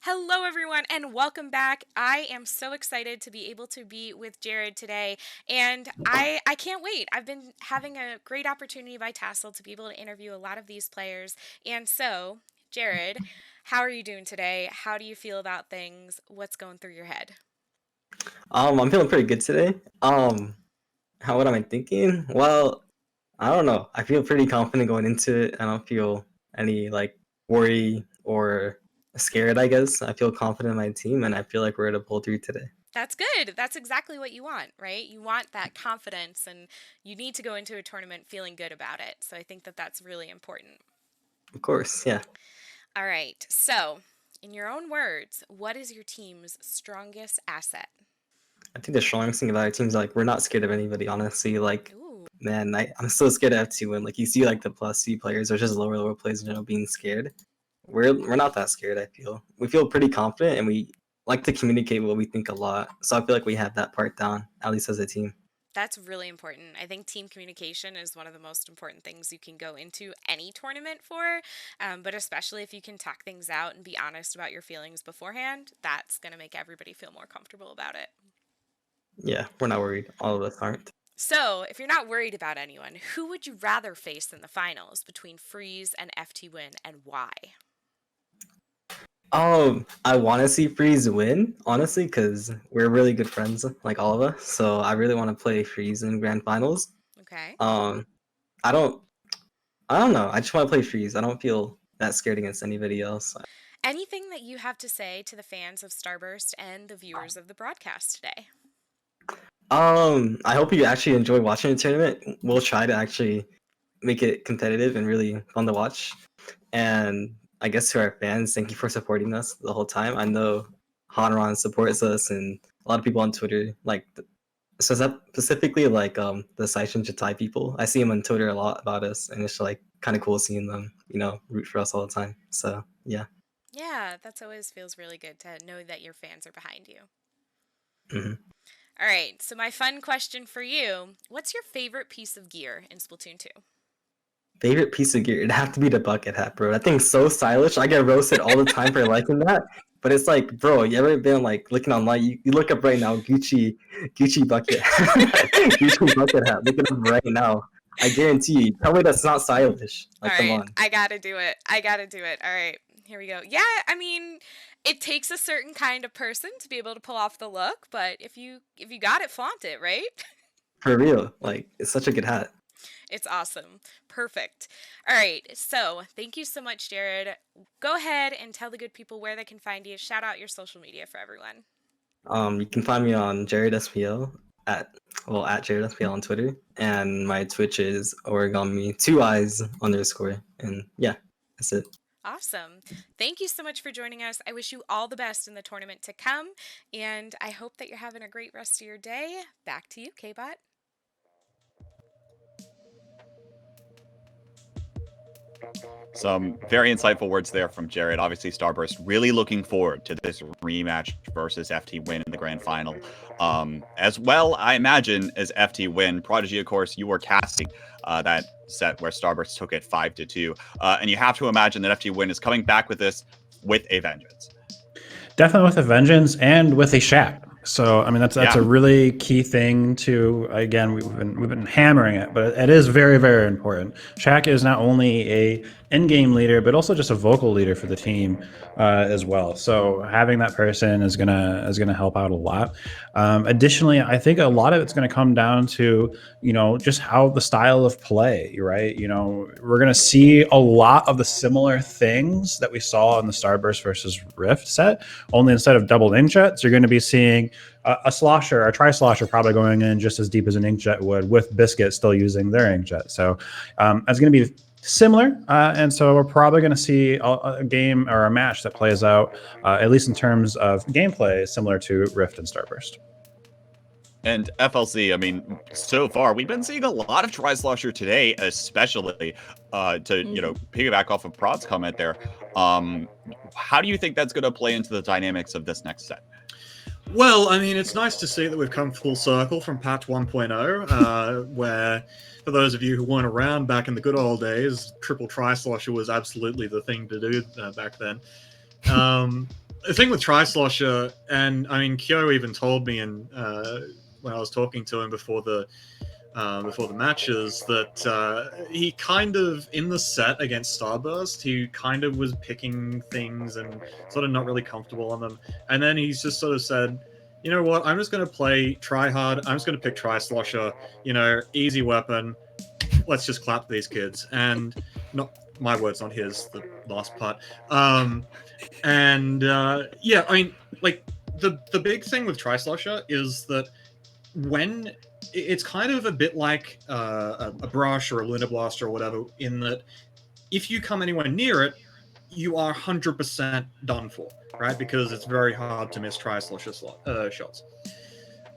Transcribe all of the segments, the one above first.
Hello, everyone, and welcome back. I am so excited to be able to be with Jared today, and I can't wait. I've been having a great opportunity by TASL to be able to interview a lot of these players, and so, Jared, how are you doing today? How do you feel about things? What's going through your head? I'm feeling pretty good today. What am I thinking? Well, I don't know. I feel pretty confident going into it. I don't feel any worry or scared, I guess. I feel confident in my team and I feel like we're gonna pull through today. That's good. That's exactly what you want, right? You want that confidence, and you need to go into a tournament feeling good about it. So I think that that's really important. Of course, yeah. All right. So, in your own words, what is your team's strongest asset? I think the strongest thing about our team is we're not scared of anybody, honestly. Ooh, Man, I'm so scared of FTWin. You see the plus C players or just lower players in general being scared. We're not that scared, I feel. We feel pretty confident and we like to communicate what we think a lot. So I feel like we have that part down, at least as a team. that's really important. I think team communication is one of the most important things you can go into any tournament for. But especially if you can talk things out and be honest about your feelings beforehand, that's going to make everybody feel more comfortable about it. Yeah, we're not worried. All of us aren't. So, if you're not worried about anyone, who would you rather face in the finals between Freeze and FTWin, and why? I want to see Freeze win, honestly, because we're really good friends, like all of us. So I really want to play Freeze in grand finals. Okay. Um, I don't, I don't know. I just want to play Freeze. I don't feel that scared against anybody else. Anything that you have to say to the fans of Starburst and the viewers of the broadcast today? I hope you actually enjoy watching the tournament. We'll try to actually make it competitive and really fun to watch. And I guess to our fans, thank you for supporting us the whole time. I know Hanron supports us and a lot of people on Twitter, so specifically the Saishin Jatai people. I see them on Twitter a lot about us, and it's kind of cool seeing them, root for us all the time. So yeah. Yeah, that's always feels really good to know that your fans are behind you. hmm All right, so my fun question for you, what's your favorite piece of gear in Splatoon 2? Favorite piece of gear? It'd have to be the bucket hat, bro. That thing's so stylish. I get roasted all the time for liking that. But it's like, bro, you ever been looking online? You look up right now, Gucci bucket, Gucci bucket hat. Look it up right now. I guarantee you. Tell me that's not stylish. All Come right, on. I gotta do it. I gotta do it. All right, here we go. Yeah, I mean, it takes a certain kind of person to be able to pull off the look, but if you got it, flaunt it, right? For real. It's such a good hat. It's awesome. Perfect. All right, so thank you so much, Jared. Go ahead and tell the good people where they can find you. Shout out your social media for everyone. You can find me on JaredSPL at JaredSPL on Twitter, and my Twitch is origami 2 eyes underscore, and yeah, that's it. Awesome. Thank you so much for joining us. I wish you all the best in the tournament to come, and I hope that you're having a great rest of your day. Back to you, Kbot. Some very insightful words there from Jared. Obviously, Starburst really looking forward to this rematch versus FTWin in the grand final. As well, I imagine, as FTWin. Prodigy, of course, you were casting that set where Starburst took it 5-2. And you have to imagine that FTWin is coming back with this with a vengeance. Definitely with a vengeance and with a shack. So I mean that's Yeah. a really key thing to, again, we've been hammering it, but it is very, very important. Shaq is not only a in-game leader but also just a vocal leader for the team as well. So having that person is gonna help out a lot. Additionally, I think a lot of it's going to come down to just how the style of play, right? We're going to see a lot of the similar things that we saw in the Starburst versus Rift set. Only instead of double inkjets, you're going to be seeing a slosher, a tri-slosher, probably going in just as deep as an inkjet would, with Biscuit still using their inkjet. So it's going to be similar, and so we're probably going to see a game or a match that plays out, at least in terms of gameplay, similar to Rift and Starburst. And FLC, I mean, so far we've been seeing a lot of Tri-Slosher today, especially to piggyback off of Prod's comment there. How do you think that's going to play into the dynamics of this next set? Well, I mean, it's nice to see that we've come full circle from patch 1.0, where, for those of you who weren't around back in the good old days, triple tri-slosher was absolutely the thing to do back then. the thing with Trislosher, and I mean, Kyo even told me, and when I was talking to him before the matches, that he kind of, in the set against Starburst, he kind of was picking things and sort of not really comfortable on them, and then he's just sort of said, you know what, I'm just going to play try hard. I'm just going to pick Trislosher. You know, easy weapon. Let's just clap these kids. And not my words, not his. The last part. Yeah, I mean, like the big thing with Trislosher is that when it's kind of a bit like a brush or a lunar blaster or whatever, in that if you come anywhere near it, you are 100% done for, right? Because it's very hard to miss Trislosher shots.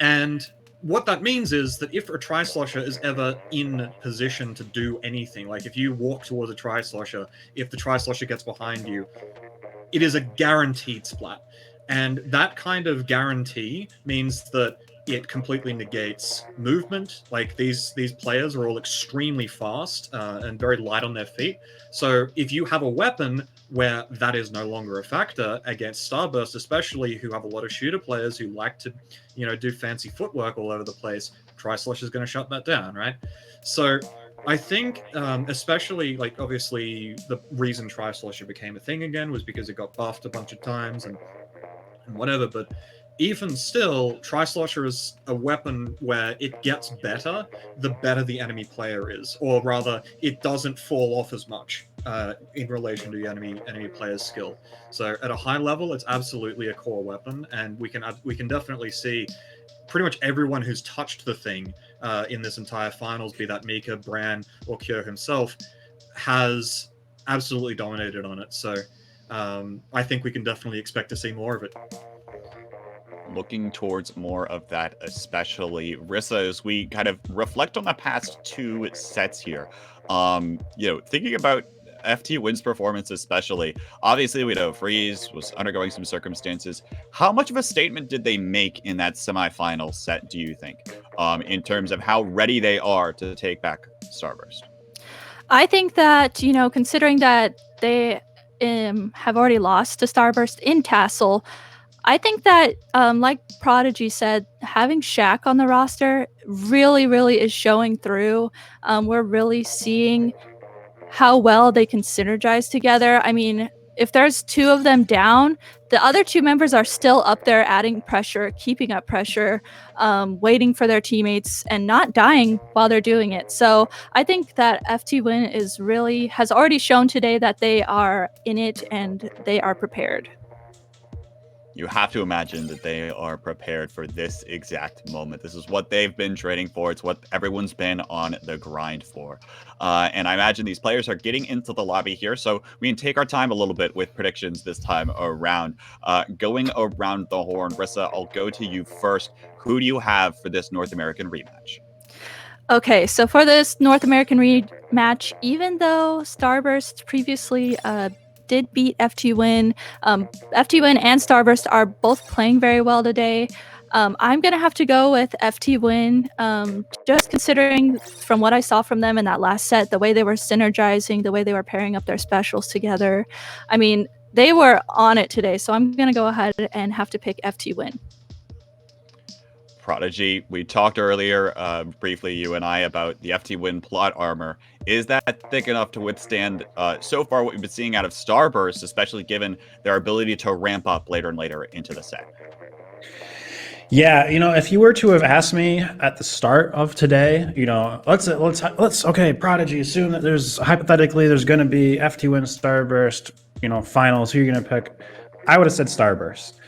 And what that means is that if a Trislosher is ever in position to do anything, like if you walk towards a Trislosher, if the Trislosher gets behind you, it is a guaranteed splat. And that kind of guarantee means that it completely negates movement. Like these players are all extremely fast and very light on their feet. So if you have a weapon where that is no longer a factor against Starburst, especially who have a lot of shooter players who like to, you know, do fancy footwork all over the place, Tri-Slosh is going to shut that down, right? So I think, especially, like, obviously, the reason Tri-Slosher became a thing again was because it got buffed a bunch of times and whatever, but even still, Tri-Slosher is a weapon where it gets better the better the enemy player is, or rather, it doesn't fall off as much in relation to the enemy player's skill. So at a high level, it's absolutely a core weapon, and we can definitely see pretty much everyone who's touched the thing in this entire finals, be that Mika, Bran, or Kyo himself, has absolutely dominated on it. So I think we can definitely expect to see more of it. Looking towards more of that, especially Rissa, as we kind of reflect on the past two sets here. Thinking about FTWin's performance, especially, obviously we know Freeze was undergoing some circumstances. How much of a statement did they make in that semifinal set, do you think, in terms of how ready they are to take back Starburst? I think that, you know, considering that they have already lost to Starburst in TASL, I think that, like Prodigy said, having Shaq on the roster really, really is showing through. We're really seeing how well they can synergize together. I mean, if there's two of them down, the other two members are still up there adding pressure, keeping up pressure, waiting for their teammates, and not dying while they're doing it. So I think that FTWin has already shown today that they are in it and they are prepared. You have to imagine that they are prepared for this exact moment. This is what they've been training for. It's what everyone's been on the grind for. And I imagine these players are getting into the lobby here, so we can take our time a little bit with predictions this time around. Going around the horn, Rissa, I'll go to you first. Who do you have for this North American rematch? Okay, so for this North American rematch, even though Starburst previously did beat FTWin, FTWin and Starburst are both playing very well today. I'm going to have to go with FTWin, just considering from what I saw from them in that last set, the way they were synergizing, the way they were pairing up their specials together. I mean, they were on it today, so I'm going to go ahead and have to pick FTWin. Prodigy, we talked earlier, briefly, you and I, about the FTWin plot armor. Is that thick enough to withstand, so far, what we've been seeing out of Starburst, especially given their ability to ramp up later and later into the set? Yeah, you know, if you were to have asked me at the start of today, you know, let's okay, Prodigy, assume that there's going to be FTWin Starburst, you know, finals, who you're going to pick, I would have said Starburst.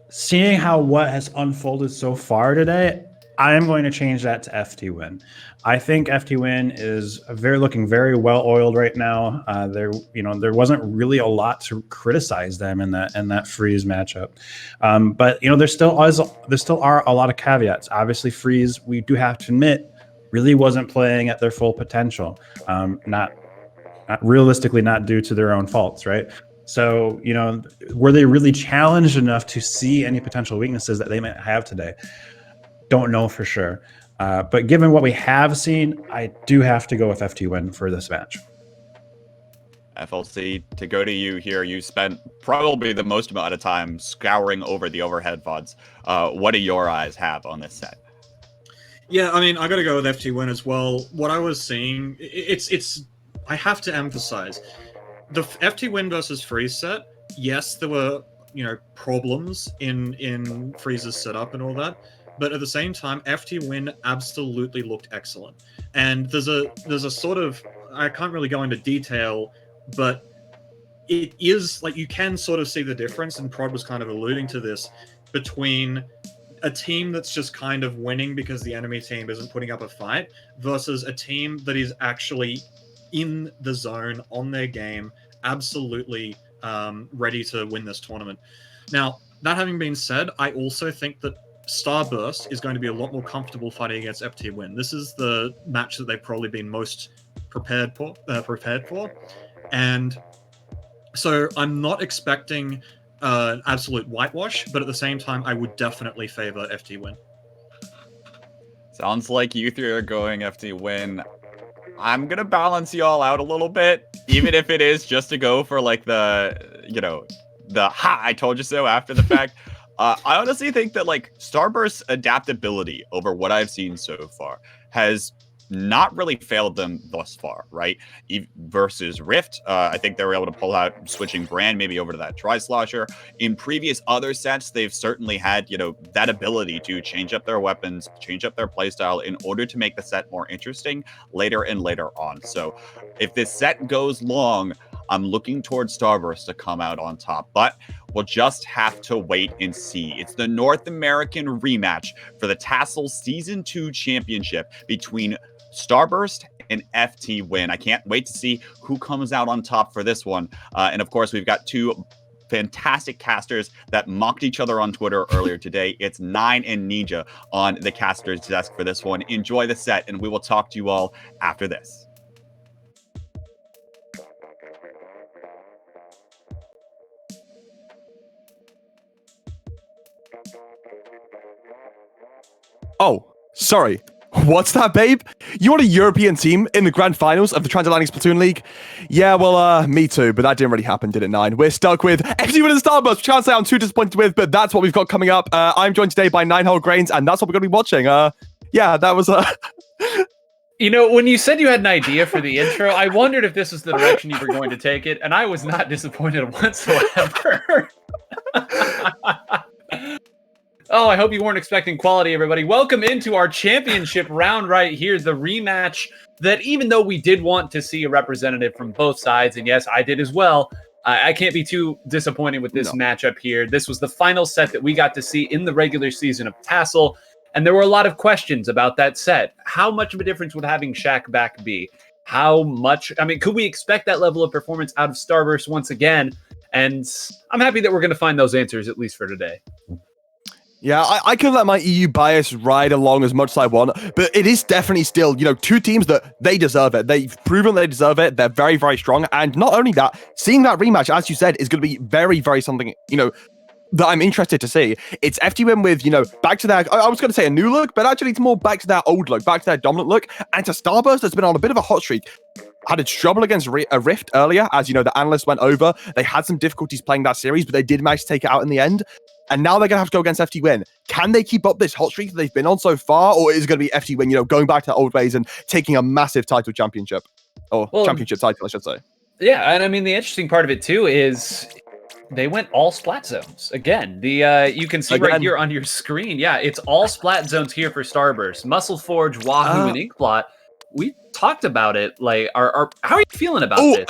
Seeing how what has unfolded so far today, I am going to change that to FTWin. I think FTWin is looking very well oiled right now. There wasn't really a lot to criticize them in that Freeze matchup, but you know there still are a lot of caveats. Obviously, Freeze, we do have to admit, really wasn't playing at their full potential. Not realistically, not due to their own faults, right? So, you know, were they really challenged enough to see any potential weaknesses that they might have today? Don't know for sure. But given what we have seen, I do have to go with FTWin for this match. FLC, to go to you here, you spent probably the most amount of time scouring over the overhead VODs. What do your eyes have on this set? Yeah, I mean, I got to go with FTWin as well. What I was seeing, it's. I have to emphasize, the FTWin versus Freeze set. Yes, there were problems in Freeze's setup and all that, but at the same time, FTWin absolutely looked excellent. And there's a sort of, I can't really go into detail, but it is like you can sort of see the difference, and Prod was kind of alluding to this, between a team that's just kind of winning because the enemy team isn't putting up a fight versus a team that is actually in the zone, on their game, absolutely ready to win this tournament. Now, that having been said, I also think that Starburst is going to be a lot more comfortable fighting against FTWin. This is the match that they've probably been most prepared for, and so I'm not expecting an absolute whitewash, but at the same time, I would definitely favor FTWin. Sounds like you three are going FTWin. I'm gonna balance y'all out a little bit, even if it is just to go for like the ha, I told you so after the fact. I honestly think that like Starburst's adaptability over what I've seen so far has not really failed them thus far, right? Versus Rift, I think they were able to pull out switching brand maybe over to that Tri-Slosher. In previous other sets, they've certainly had, that ability to change up their weapons, change up their playstyle in order to make the set more interesting later and later on. So if this set goes long, I'm looking towards Starburst to come out on top, but we'll just have to wait and see. It's the North American rematch for the TASL Season 2 Championship between Starburst and FTWin. I can't wait to see who comes out on top for this one. And of course, we've got two fantastic casters that mocked each other on Twitter earlier today. It's Nine and Ninja on the caster's desk for this one. Enjoy the set, and we will talk to you all after this. Oh, sorry. What's that, babe? You want a European team in the grand finals of the Transatlantic Splatoon League? Yeah, well, me too, but that didn't really happen, did it, Nine? We're stuck with FTWin and Starburst, which I can't say I'm too disappointed with, but that's what we've got coming up. I'm joined today by Nine Whole Grains, and that's what we're going to be watching. Yeah, that was... When you said you had an idea for the intro, I wondered if this was the direction you were going to take it, and I was not disappointed whatsoever. Oh, I hope you weren't expecting quality, everybody. Welcome into our championship round right here, the rematch that even though we did want to see a representative from both sides, and yes, I did as well, I can't be too disappointed with this matchup here. This was the final set that we got to see in the regular season of TASL, and there were a lot of questions about that set. How much of a difference would having Shaq back be? How much, could we expect that level of performance out of Starburst once again? And I'm happy that we're going to find those answers, at least for today. Yeah, I can let my EU bias ride along as much as I want, but it is definitely still, two teams that they deserve it. They've proven they deserve it. They're very, very strong. And not only that, seeing that rematch, as you said, is going to be very, very something, that I'm interested to see. It's FTWin with, back to their, I was going to say a new look, but actually it's more back to their old look, back to their dominant look. And to Starburst, that's been on a bit of a hot streak. Had its trouble against a Rift earlier, as the analysts went over. They had some difficulties playing that series, but they did manage to take it out in the end. And now they're going to have to go against FTWin. Can they keep up this hot streak that they've been on so far? Or is it going to be FTWin, going back to their old ways and taking a massive title championship? Or championship title, I should say. Yeah, and the interesting part of it, too, is they went all splat zones. Again, you can see right here on your screen. Yeah, it's all splat zones here for Starburst. Muscle Forge, Wahoo, and Inkblot. We talked about it. Like, how are you feeling about this?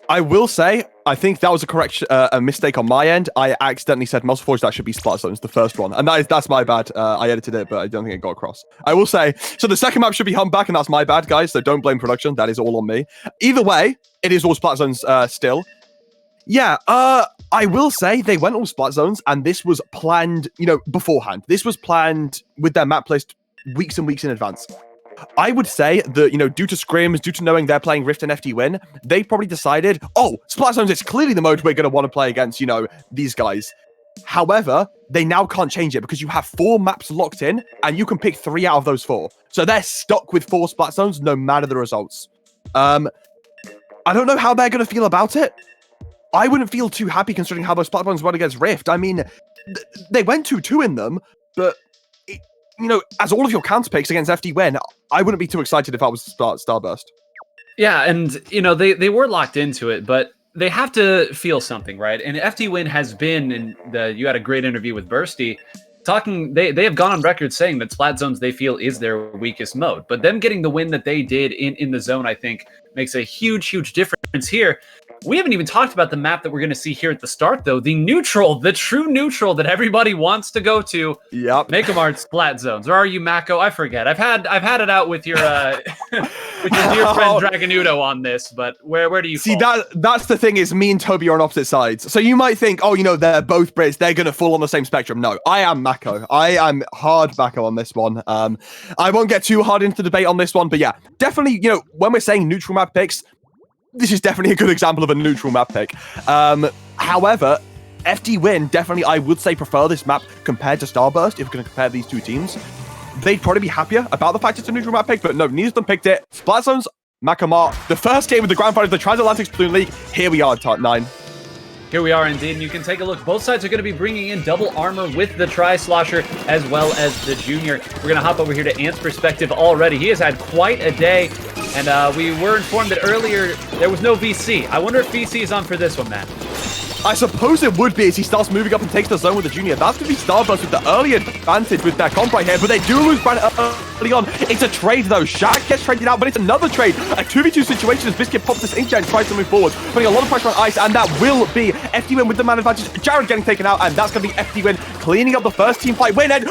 I will say, I think that was a mistake on my end. I accidentally said Muscle Forge, that should be Splat Zones, the first one. And that's my bad. I edited it, but I don't think it got across. I will say, so the second map should be Humpback, and that's my bad, guys. So don't blame production. That is all on me. Either way, it is all Splat Zones still. Yeah, I will say they went all Splat Zones, and this was planned, beforehand. This was planned with their map list weeks and weeks in advance. I would say that, due to scrims, due to knowing they're playing Rift and FTWin, they probably decided, Splat Zones is clearly the mode we're going to want to play against, these guys. However, they now can't change it because you have 4 maps locked in and you can pick 3 out of those 4. So they're stuck with 4 Splat Zones no matter the results. I don't know how they're going to feel about it. I wouldn't feel too happy considering how those Splatoons went against Rift. I mean, they went 2-2 in them, but, as all of your counter picks against FTWin, I wouldn't be too excited if I was Starburst. Yeah, and, they were locked into it, but they have to feel something, right? And FTWin has been, you had a great interview with Bursty, they have gone on record saying that Splat Zones they feel is their weakest mode. But them getting the win that they did in the zone, I think, makes a huge, huge difference here. We haven't even talked about the map that we're going to see here at the start, though. The neutral, the true neutral that everybody wants to go to. Yep. Make them our Splat Zones. Or are you Mako? I forget. I've had it out with your with your dear friend Dragonudo on this, but where do you see fall? That's the thing is me and Toby are on opposite sides. So you might think, they're both Brits, they're going to fall on the same spectrum. No, I am Mako. I am hard Mako on this one. I won't get too hard into the debate on this one, but yeah, definitely, when we're saying neutral map picks, this is definitely a good example of a neutral map pick. However, FTWin definitely, I would say, prefer this map compared to Starburst, if we're going to compare these two teams. They'd probably be happier about the fact it's a neutral map pick, but no, neither of them picked it. Splat Zones, Makamar, the first game of the grand final of the Transatlantic Splatoon League. Here we are, Top 9. Here we are indeed, and you can take a look. Both sides are going to be bringing in double armor with the Tri-Slosher as well as the Junior. We're going to hop over here to Ant's perspective already. He has had quite a day, and we were informed that earlier there was no VC. I wonder if VC is on for this one, Matt. I suppose it would be as he starts moving up and takes the zone with the Junior. That's going to be Starburst with the early advantage with their comp right here, but they do lose Brand early on. It's a trade though. Shaq gets traded out, but it's another trade. A 2v2 situation as Biscuit pops this inkjet and tries to move forward, putting a lot of pressure on Ice, and that will be FTWin with the man advantage. Jared getting taken out, and that's going to be FTWin cleaning up the first team fight win. And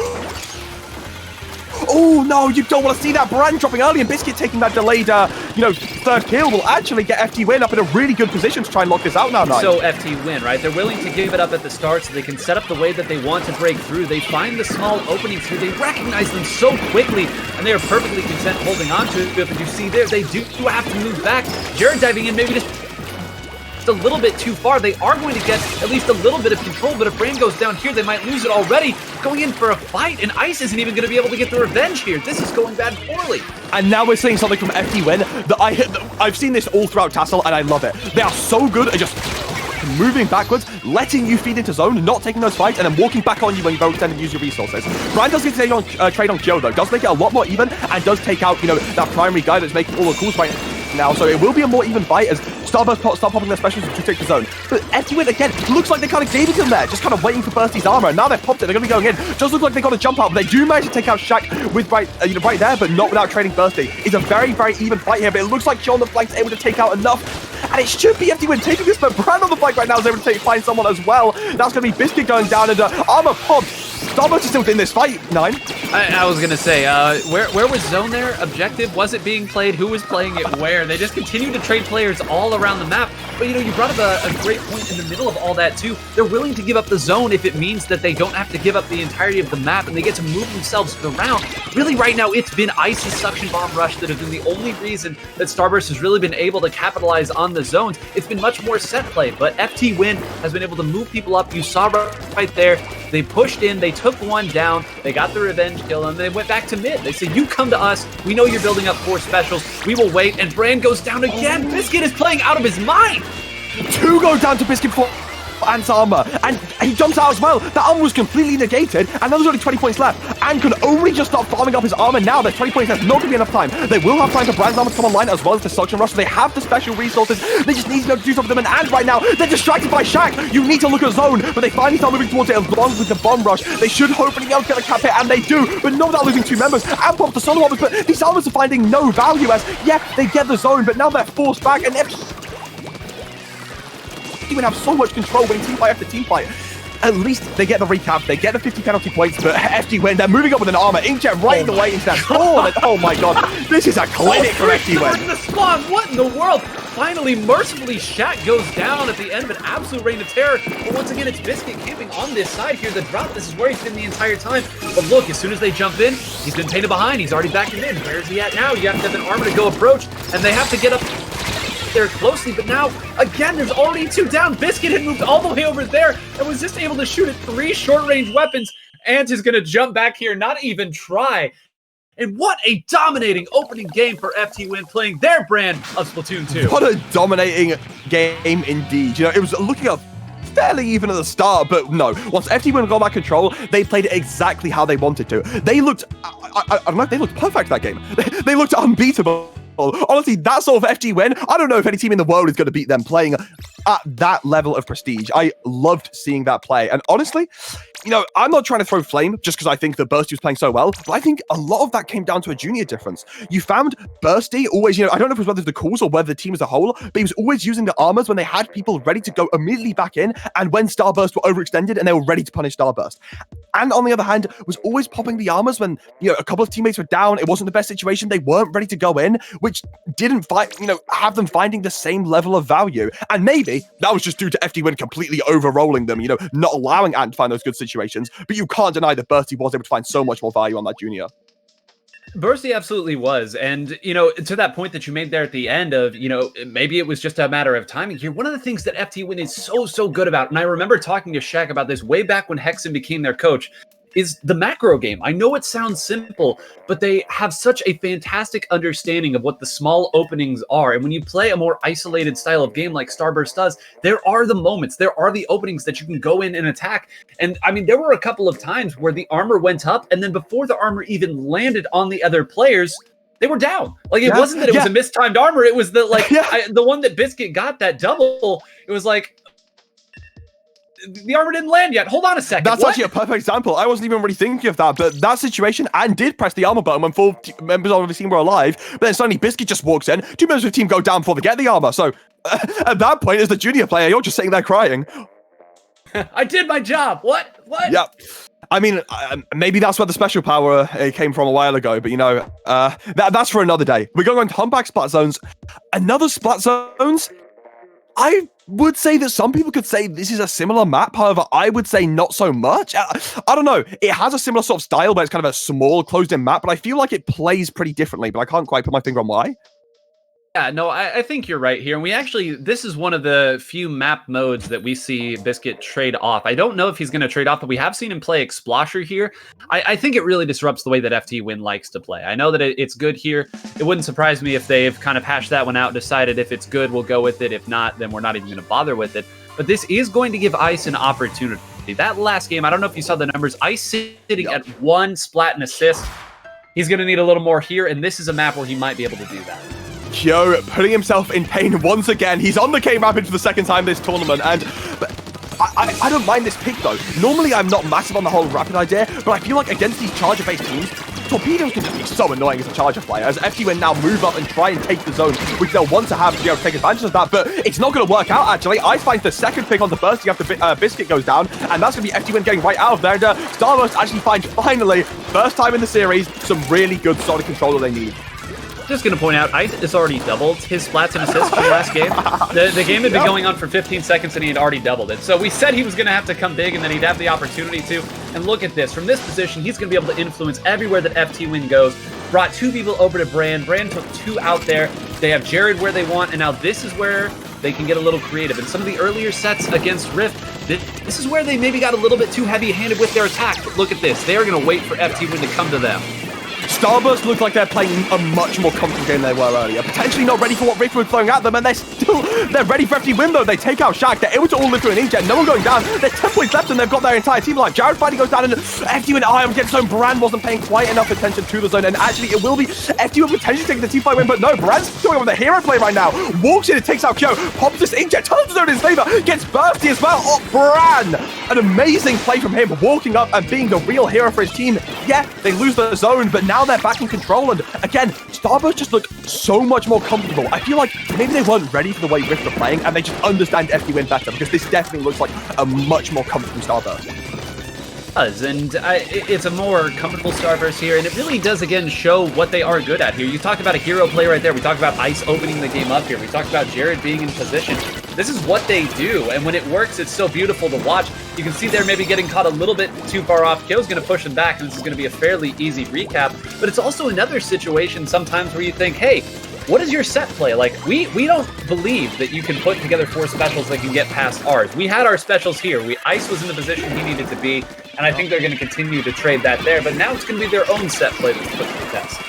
oh no, you don't want to see that. Brand dropping early, and Biscuit taking that delayed, third kill will actually get FTWin up in a really good position to try and lock this out now. So FTWin, right? They're willing to give it up at the start so they can set up the way that they want to break through. They find the small openings here. They recognize them so quickly, and they are perfectly content holding on to it. But you see there, they do have to move back. Jared diving in, maybe just a little bit too far. They are going to get at least a little bit of control, but if Brain goes down here, they might lose it already. Going in for a fight, and Ice isn't even going to be able to get the revenge here. This is going bad poorly. And now we're seeing something from FTWin that I've seen this all throughout TASL, and I love it. They are so good at just moving backwards, letting you feed into zone, not taking those fights, and then walking back on you when you both tend to use your resources. Brian does get to trade on Joe, though. Does make it a lot more even, and does take out, that primary guy that's making all the calls right now. So it will be a more even fight as Starburst start popping their specials to take the zone. But FTWin, again, looks like they kind of gave it to him there, just kind of waiting for Bursty's armor. And now they've popped it, they're going to be going in. Does look like they got a jump out, but they do manage to take out Shaq with right there, but not without trading Bursty. It's a very, very even fight here, but it looks like Joe on the flank is able to take out enough. And it should be FTWin taking this, but Brand on the flank right now is able to find someone as well. That's going to be Biscuit going down, and armor popped. Starburst is still in this fight, 9. I was going to say, where was zone there? Objective? Was it being played? Who was playing it where? They just continue to trade players all around the map. But, you brought up a great point in the middle of all that, too. They're willing to give up the zone if it means that they don't have to give up the entirety of the map and they get to move themselves around. Really, right now, it's been Ice's Suction Bomb Rush that has been the only reason that Starburst has really been able to capitalize on the zones. It's been much more set play, but FTWin has been able to move people up. You saw right there. They pushed in, they took one down, they got the revenge kill, and they went back to mid. They said, you come to us, we know you're building up 4 specials, we will wait, and Brand goes down again. Biscuit is playing out of his mind. 2 go down to Biscuit for Ant's armor, and he jumps out as well. The armor was completely negated, and there's only 20 points left. Ant can only just start farming up his armor now. There's 20 points left, not going to be enough time. They will have time for Brand's armor to come online as well as the Suction Rush. So they have the special resources. They just need to be able to do something with them. And right now, they're distracted by Shaq. You need to look at zone, but they finally start moving towards it along with the bomb rush. They should hopefully be able to get a cap hit, and they do, but not without losing 2 members. And pop the solo armors, but these armors are finding no value as, yeah, they get the zone, but now they're forced back, and even have so much control winning team fight after team fight. At least they get the recap, they get the 50 penalty points, but FTWin, they're moving up with an armor. Inkjet right in the way into that spawn. Oh my god, this is a clinic for FTWin. The spawn, what in the world? Finally, mercifully, Shaq goes down at the end of an absolute reign of terror. But once again, it's Biscuit camping on this side here. The drop, this is where he's been the entire time. But look, as soon as they jump in, he's been painted behind. He's already backing in. Where is he at now? You have to have an armor to go approach, and they have to get up there closely, but now again there's already 2 down. Biscuit had moved all the way over there and was just able to shoot at 3 short-range weapons. Ant is going to jump back here, not even try And what a dominating opening game for FTWin playing their brand of Splatoon 2. What a dominating game indeed. You know, it was looking up fairly even at the start, but no. Once FTWin got back control, they played it exactly how they wanted to. They looked, I don't know, they looked perfect that game. They looked unbeatable. Honestly, that sort of FTWin, I don't know if any team in the world is going to beat them playing at that level of prestige. I loved seeing that play. And honestly, you know, I'm not trying to throw flame just because I think that Bursty was playing so well, but I think a lot of that came down to a junior difference. You found Bursty always, you know, I don't know if it was whether the calls or whether the team as a whole, but he was always using the armors when they had people ready to go immediately back in, and when Starburst were overextended and they were ready to punish Starburst. And on the other hand, was always popping the armors when, you know, a couple of teammates were down, it wasn't the best situation, they weren't ready to go in, which didn't have them finding the same level of value. And maybe that was just due to FTWin completely overrolling them, you know, not allowing Ant to find those good situations. But you can't deny that Bursty was able to find so much more value on that junior. Bursty absolutely was. And, you know, to that point that you made there at the end of, you know, maybe it was just a matter of timing here. One of the things that FTWin is so good about, and I remember talking to Shaq about this way back when Hexen became their coach, is the macro game. I know it sounds simple, but they have such a fantastic understanding of what the small openings are. And when you play a more isolated style of game like Starburst does, there are the moments, there are the openings that you can go in and attack. And I mean, there were a couple of times where the armor went up, and then before the armor even landed on the other players, they were down. Like, it wasn't that it was a mistimed armor. It was that, like, the one that Biscuit got, that double, it was like, the armor didn't land yet. Hold on a second. That's actually a perfect example. I wasn't even really thinking of that, but that situation, and did press the armor button when 4 members of the team were alive, but then suddenly Biscuit just walks in, 2 members of the team go down before they get the armor, so at that point, as the junior player, you're just sitting there crying. I did my job. What? Yeah. I mean, maybe that's where the special power came from a while ago, but you know, that's for another day. We're going on to humpback splat zones. Another splat zones? I would say that some people could say this is a similar map. However, I would say not so much. I don't know. It has a similar sort of style, but it's kind of a small, closed-in map, but I feel like it plays pretty differently, but I can't quite put my finger on why. Yeah, no, I think you're right here. And we actually, this is one of the few map modes that we see Biscuit trade off. I don't know if he's going to trade off, but we have seen him play Explosher here. I think it really disrupts the way that FTWin likes to play. I know that it's good here. It wouldn't surprise me if they've kind of hashed that one out, decided if it's good, we'll go with it. If not, then we're not even going to bother with it. But this is going to give Ice an opportunity. That last game, I don't know if you saw the numbers, Ice sitting at 1 splat and assist. He's going to need a little more here, and this is a map where he might be able to do that. Kyo putting himself in pain once again. He's on the K-Rapid for the second time this tournament, and I don't mind this pick, though. Normally, I'm not massive on the whole Rapid idea, but I feel like against these Charger-based teams, Torpedoes can just be so annoying as a Charger player, as FTWin now move up and try and take the zone, which they'll want to have to be able to take advantage of that, but it's not going to work out, actually. Ice finds the second pick on the Bursty after Biscuit goes down, and that's going to be FTWin getting right out of there, and Starburst actually finds, finally, first time in the series, some really good solid control that they need. Just going to point out, Ice has already doubled his splats and assists from last game. The game had been going on for 15 seconds and he had already doubled it. So we said he was going to have to come big and then he'd have the opportunity to. And look at this. From this position, he's going to be able to influence everywhere that FTWin goes. Brought 2 people over to Brand. Brand took 2 out there. They have Jared where they want. And now this is where they can get a little creative. In some of the earlier sets against Rift, this is where they maybe got a little bit too heavy-handed with their attack. But look at this. They are going to wait for FTWin to come to them. Starburst look like they're playing a much more comfortable game than they were earlier. Potentially not ready for what Rift was throwing at them, and they're ready for FTWin though. They take out Shaq, they're able to all live through an inkjet, no one going down. There's 10 points left and they've got their entire team alive. Jared finally goes down and FTWin against zone. Brand wasn't paying quite enough attention to the zone, and actually it will be FTWin potentially taking the team fight win, but no, Brand's going on the hero play right now. Walks in and takes out Kyo, pops this inkjet, turns the zone in his favor, gets Bursty as well. Oh, Brand! An amazing play from him, walking up and being the real hero for his team. Yeah, they lose the zone, but now they're back in control. And again, Starburst just looked so much more comfortable. I feel like maybe they weren't ready for the way Rift are playing, and they just understand FTWin better, because this definitely looks like a much more comfortable Starburst. And it's a more comfortable Starburst here, and it really does again show what they are good at here. You talked about a hero play right there. We talked about Ice opening the game up here. We talked about Jared being in position. This is what they do, and when it works, it's so beautiful to watch. You can see they're maybe getting caught a little bit too far off. Kyo's going to push them back, and this is going to be a fairly easy recap. But it's also another situation sometimes where you think, hey, what is your set play? Like, we don't believe that you can put together 4 specials that can get past ours. We had our specials here. Ice was in the position he needed to be. And I think they're going to continue to trade that there, but now it's going to be their own set play that's put to the test.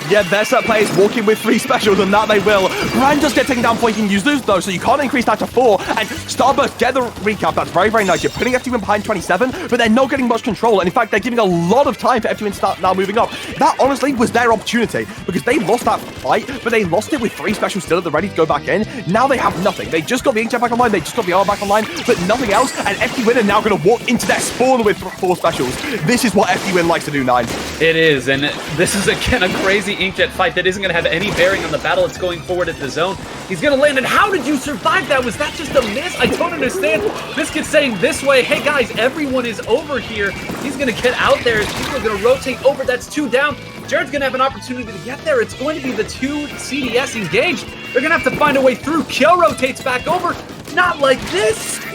Yeah, their set players walking with 3 specials, and that they will. Brand does get taken down before you can use those, though, so you can't increase that to 4. And Starburst get the recap. That's very, very nice. You're putting FTWin behind 27, but they're not getting much control. And in fact, they're giving a lot of time for FTWin to start now moving up. That honestly was their opportunity, because they lost that fight, but they lost it with 3 specials still at the ready to go back in. Now they have nothing. They just got the inkjet back online, they just got the armor back online, but nothing else. And FTWin are now going to walk into their spawn with 4 specials. This is what FTWin likes to do, 9. It is, and this is again a crazy inkjet fight that isn't going to have any bearing on the battle. It's going forward at the zone. He's going to land, and how did you survive that? Was that just a miss? I don't understand. Biscuit's saying this way, hey guys, everyone is over here. He's going to get out there. People are going to rotate over. That's 2 down. Jared's going to have an opportunity to get there. It's going to be the 2 CDS engaged. They're going to have to find a way through. Kyo rotates back over. Not like this.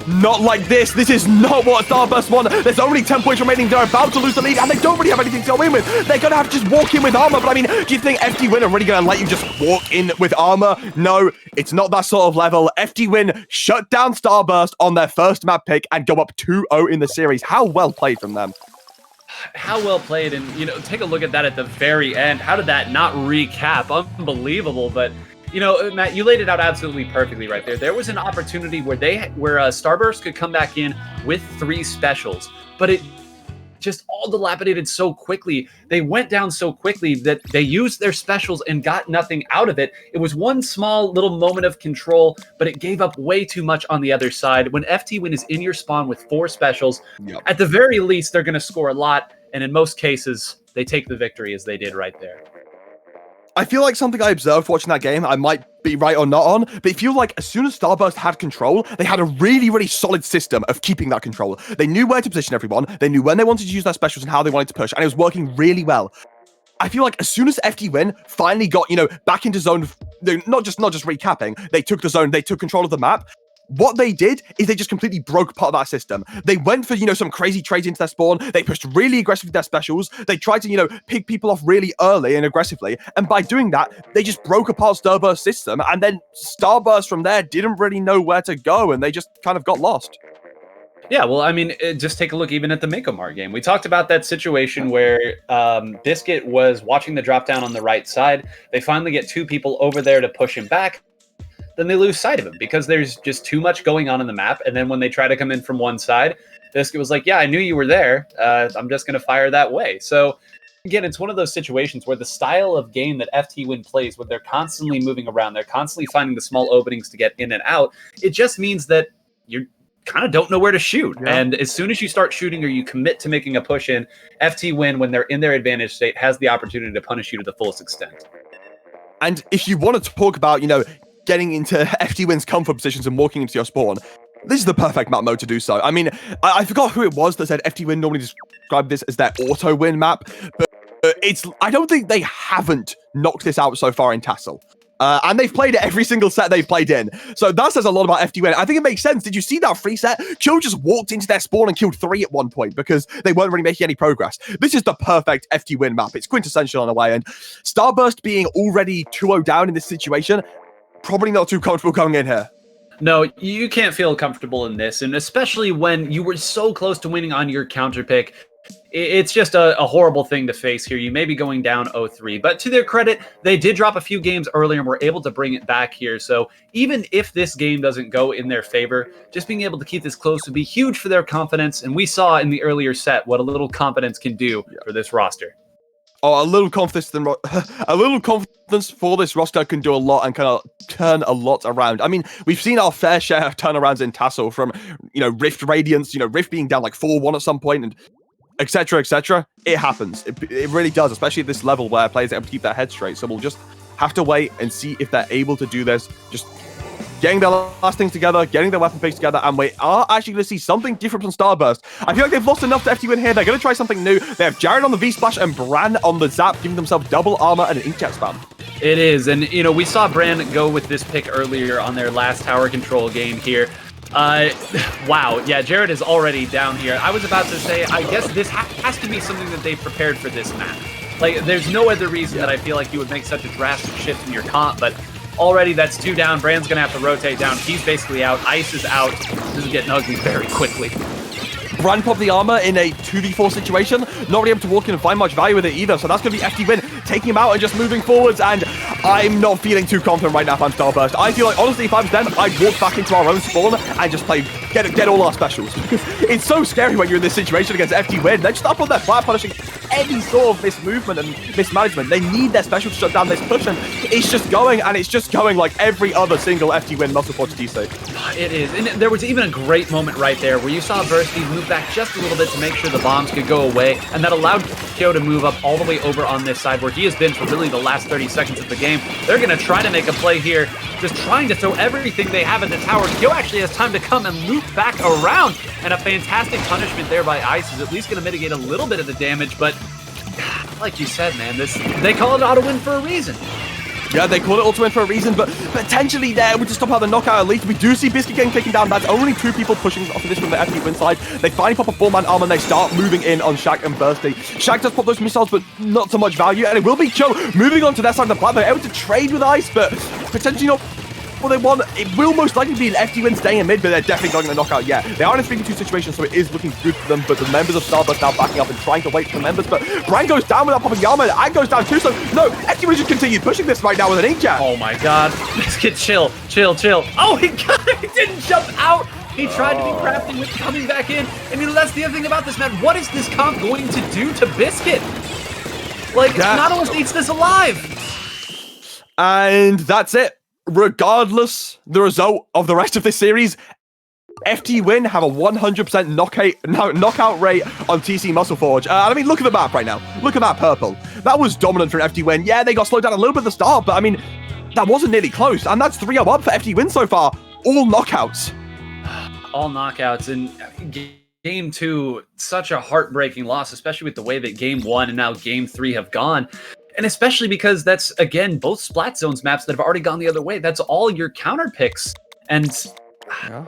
Not like this. This is not what Starburst won. There's only 10 points remaining. They're about to lose the lead, and they don't really have anything to go in with. They're going to have to just walk in with armor. But I mean, do you think FTWin are really going to let you just walk in with armor? No, it's not that sort of level. FTWin shut down Starburst on their first map pick and go up 2-0 in the series. How well played from them. How well played. And, you know, take a look at that at the very end. How did that not recap? Unbelievable. But you know, Matt, you laid it out absolutely perfectly right there. There was an opportunity where Starburst could come back in with 3 specials, but it just all dilapidated so quickly. They went down so quickly that they used their specials and got nothing out of it. It was one small little moment of control, but it gave up way too much on the other side. When FTWin is in your spawn with 4 specials, at the very least, they're going to score a lot. And in most cases, they take the victory as they did right there. I feel like something I observed watching that game, I might be right or not on, but I feel like as soon as Starburst had control, they had a really, really solid system of keeping that control. They knew where to position everyone, they knew when they wanted to use their specials and how they wanted to push, and it was working really well. I feel like as soon as FTWin finally got, back into zone, not just recapping, they took the zone, they took control of the map. What they did is they just completely broke part of that system. They went for, some crazy trades into their spawn. They pushed really aggressively with their specials. They tried to, pick people off really early and aggressively. And by doing that, they just broke apart Starburst's system. And then Starburst from there didn't really know where to go. And they just kind of got lost. Yeah, well, I mean, just take a look even at the Mako Mart game. We talked about that situation where Biscuit was watching the drop down on the right side. They finally get 2 people over there to push him back. Then they lose sight of him because there's just too much going on in the map. And then when they try to come in from one side, Biscuit was like, yeah, I knew you were there. I'm just going to fire that way. So again, it's one of those situations where the style of game that FTWin plays, where they're constantly moving around, they're constantly finding the small openings to get in and out. It just means that you kind of don't know where to shoot. Yeah. And as soon as you start shooting or you commit to making a push in, FTWin, when they're in their advantage state, has the opportunity to punish you to the fullest extent. And if you want to talk about, getting into FTWin's comfort positions and walking into your spawn, this is the perfect map mode to do so. I mean, I forgot who it was that said FTWin normally described this as their auto win map, but I don't think they haven't knocked this out so far in TASL. And they've played it every single set they've played in. So that says a lot about FTWin. I think it makes sense. Did you see that free set? Kill just walked into their spawn and killed 3 at one point because they weren't really making any progress. This is the perfect FTWin map. It's quintessential in a way. And Starburst being already 2-0 down in this situation, probably not too comfortable going in here. No, you can't feel comfortable in this, and especially when you were so close to winning on your counter pick. It's just a horrible thing to face here. You may be going down 0-3, but to their credit, they did drop a few games earlier and were able to bring it back here. So even if this game doesn't go in their favor, just being able to keep this close would be huge for their confidence, and we saw in the earlier set what a little confidence can do for this roster. Oh, a little confidence for this roster can do a lot and kind of turn a lot around. I mean, we've seen our fair share of turnarounds in TASL from, Rift Radiance, Rift being down like 4-1 at some point and etc., etc. It happens. It really does, especially at this level where players are able to keep their heads straight. So we'll just have to wait and see if they're able to do this. Just getting their last things together, getting their weapon picks together, and we are actually going to see something different from Starburst. I feel like they've lost enough to FTWin here. They're going to try something new. They have Jared on the V-Splash and Bran on the Zap, giving themselves double armor and an inkjet spam. It is, and we saw Bran go with this pick earlier on their last tower control game here. Wow, yeah, Jared is already down here. I was about to say, I guess this has to be something that they prepared for this map. Like, there's no other reason that I feel like you would make such a drastic shift in your comp, but already that's 2 down. Brand's going to have to rotate down. He's basically out. Ice is out. This is getting ugly very quickly. Brand pop the armor in a 2v4 situation, not really able to walk in and find much value with it either. So that's going to be FTWin taking him out and just moving forwards. And I'm not feeling too confident right now if I'm Starburst. I feel like, honestly, if I was them, I'd walk back into our own spawn and just play, get all our specials. Because it's so scary when you're in this situation against FTWin. They're just up on their flat, punishing any sort of mismovement and mismanagement. They need their special to shut down this push, and it's just going, and it's just going like every other single FTWin Muscle Forge DC. It is. And there was even a great moment right there where you saw Bursty move back just a little bit to make sure the bombs could go away, and that allowed Kyo to move up all the way over on this side where he has been for really the last 30 seconds of the game. They're going to try to make a play here, just trying to throw everything they have at the tower. Kyo actually has time to come and loop back around, and a fantastic punishment there by Ice is at least going to mitigate a little bit of the damage, but like you said, man, they call it auto win for a reason. Yeah, they call it ultimate for a reason, but potentially there with the stop out the knockout elite. We do see Biscuit getting taken down. That's only 2 people pushing off of this from the FTWin side. They finally pop a 4-man armor and they start moving in on Shaq and Bursty. Shaq does pop those missiles, but not so much value, and it will be Cho moving on to their side of the plat. They're able to trade with Ice, but potentially not what they want. It will most likely be an FTWin staying in mid, but they're definitely going to knockout. Yeah, they are in a 3v2 situation, so it is looking good for them, but the members of Starburst now backing up and trying to wait for the members, but Brand goes down without popping Yama, and goes down too, so no, FTWin just continued pushing this right now with an inkjet. Oh my god. Biscuit, chill. Oh, he didn't jump out. He tried to be crafting with coming back in, and that's the other thing about this, man. What is this comp going to do to Biscuit? Like, not almost eats this alive. And that's it. Regardless the result of the rest of this series, FTWin have a 100% knockout rate on TC Muscle Forge. I mean, look at the map right now. Look at that purple. That was dominant for FTWin. Yeah, they got slowed down a little bit at the start, but I mean, that wasn't nearly close. And that's 3-0 up for FTWin so far. All knockouts. All knockouts. And Game 2, such a heartbreaking loss, especially with the way that Game 1 and now Game 3 have gone. And especially because that's, again, both Splat Zones maps that have already gone the other way. That's all your counter picks. And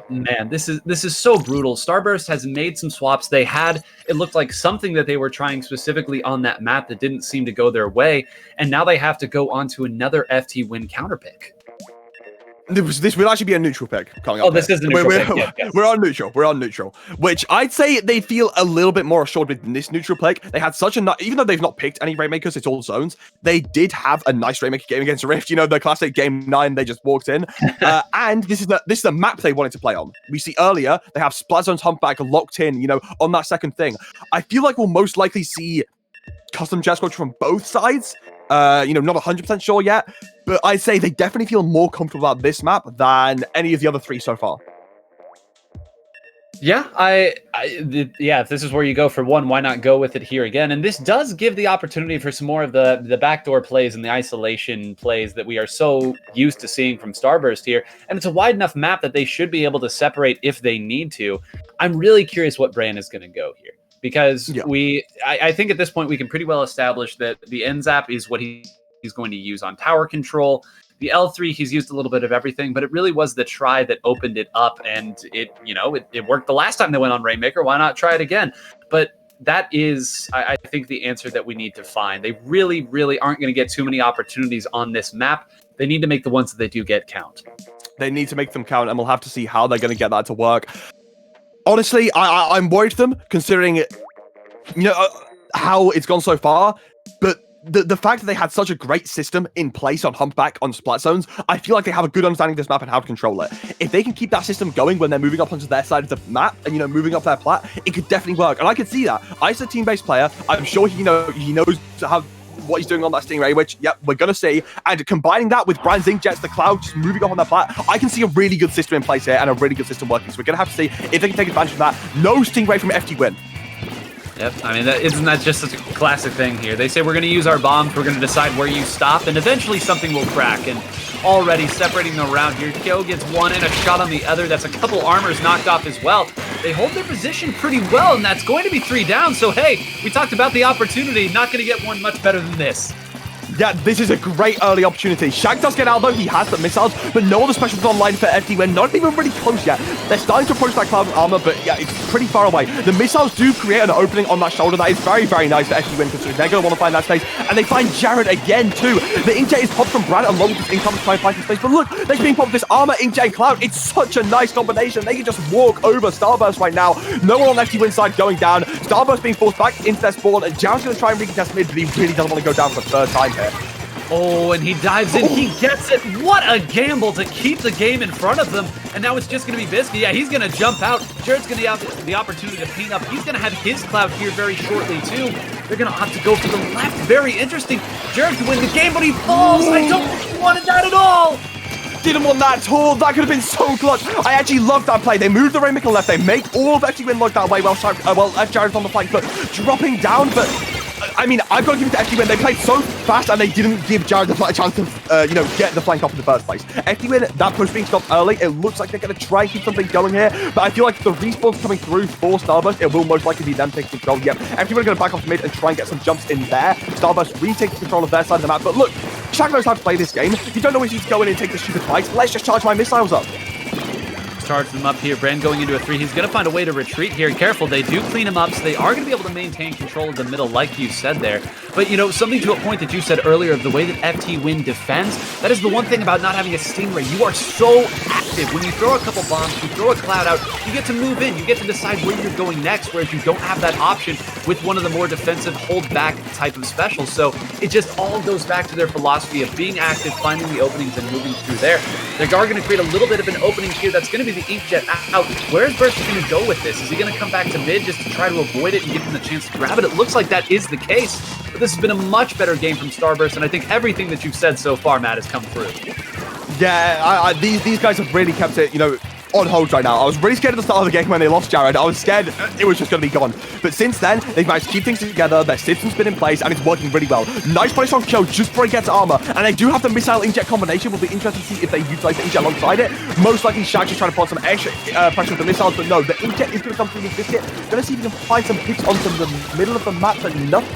man, this is so brutal. Starburst has made some swaps. They had, it looked like something that they were trying specifically on that map that didn't seem to go their way. And now they have to go on to another FTWin counter pick. This will actually be a neutral pick coming up. Oh, this is a neutral pick. Yes. We're on neutral. We're on neutral. Which I'd say they feel a little bit more assured with this neutral pick. They had such a even though they've not picked any Rainmakers, it's all zones. They did have a nice Rainmaker game against Rift. You know, the classic Game 9. They just walked in, and this is the map they wanted to play on. We see earlier they have Splat Zones Humpback locked in. You know, on that second thing. I feel like we'll most likely see custom jet squad from both sides. You know, not 100% sure yet, but I'd say they definitely feel more comfortable about this map than any of the other 3 so far. Yeah, if this is where you go for one, why not go with it here again? And this does give the opportunity for some more of the backdoor plays and the isolation plays that we are so used to seeing from Starburst here. And it's a wide enough map that they should be able to separate if they need to. I'm really curious what Bran is going to go here. Because I think at this point we can pretty well establish that the NZAP is what he's going to use on tower control. The L3, he's used a little bit of everything, but it really was the try that opened it up, and it worked the last time they went on Rainmaker. Why not try it again? But that is, I think, the answer that we need to find. They really, really aren't going to get too many opportunities on this map. They need to make the ones that they do get count. They need to make them count, and we'll have to see how they're going to get that to work. Honestly, I'm worried for them, considering how it's gone so far. But the fact that they had such a great system in place on Humpback on Splat Zones, I feel like they have a good understanding of this map and how to control it. If they can keep that system going when they're moving up onto their side of the map and, moving up their plat, it could definitely work. And I could see that. I's a team-based player. I'm sure he knows what he's doing on that Stingray, which, we're going to see. And combining that with Brand's Inkjets, the Cloud just moving up on their plat, I can see a really good system in place here and a really good system working. So we're going to have to see if they can take advantage of that. No Stingray from FTWin. Yep, I mean, isn't that just such a classic thing here? They say we're going to use our bombs, we're going to decide where you stop, and eventually something will crack. And already separating them around here, Kyo gets one and a shot on the other. That's a couple armors knocked off as well. They hold their position pretty well, and that's going to be 3 down. So, hey, we talked about the opportunity. Not going to get one much better than this. Yeah, this is a great early opportunity. Shaq does get elbow, he has the missiles, but no other specials online for FTWin, not even really close yet. They're starting to approach that cloud of armor, but yeah, it's pretty far away. The missiles do create an opening on that shoulder. That is very, very nice for FTWin, considering they're going to want to find that space. And they find Jared again, too. The inkjet is popped from Brad along with this income to try and find some space. But look, they're being popped with this armor, inkjet, and cloud. It's such a nice combination. They can just walk over Starburst right now. No one on FTWin's side going down. Starburst being forced back into their spawn. And Jared's going to try and recontest mid, but he really doesn't want to go down for the third time here. Oh, and he dives in. He gets it. What a gamble to keep the game in front of them. And now it's just going to be Bisky. Yeah, he's going to jump out. Jared's going to have the opportunity to paint up. He's going to have his cloud here very shortly, too. They're going to have to go for the left. Very interesting. Jared to win the game, but he falls. I don't think he wanted that at all. Didn't want that at all. That could have been so clutch. I actually love that play. They move the Rainmaker left. They make all of FTWin look that way while Jared's on the flank, but dropping down. But I mean, I've got to give it to FTWin. They played so fast and they didn't give Jared a chance to, get the flank off in the first place. FTWin, that push being stopped early. It looks like they're going to try and keep something going here, but I feel like the respawns coming through for Starburst, it will most likely be them taking control. Yep, FTWin are going to back off to mid and try and get some jumps in there. Starburst retaking control of their side of the map, but look, Shaq knows how to play this game. You don't always need to go in and take the stupid fights. Let's just charge my missiles up. Charge them up here. Brand going into a 3. He's going to find a way to retreat here. Careful, they do clean him up, so they are going to be able to maintain control of the middle, like you said there. But, something to a point that you said earlier of the way that FTWin defends, that is the one thing about not having a Stingray. You are so active. When you throw a couple bombs, you throw a cloud out, you get to move in. You get to decide where you're going next, whereas you don't have that option with one of the more defensive hold-back type of specials. So it just all goes back to their philosophy of being active, finding the openings, and moving through there. They are going to create a little bit of an opening here. That's going to be the inkjet out. Where is Burst going to go with this? Is he going to come back to mid just to try to avoid it and give him the chance to grab it? It looks like that is the case. But this has been a much better game from Starburst, and I think everything that you've said so far, Matt, has come through. Yeah, these guys have really kept it, on hold right now. I was really scared at the start of the game when they lost Jared. I was scared it was just going to be gone. But since then, they've managed to keep things together. Their system's been in place, and it's working really well. Nice punish on Cho just before he gets armor. And they do have the missile inject combination. Will be interesting to see if they utilize the inject alongside it. Most likely, Shaq just trying to put some extra pressure with the missiles. But no, the inject is going to come through with Biscuit. Going to see if he can find some hits onto the middle of the map, but nothing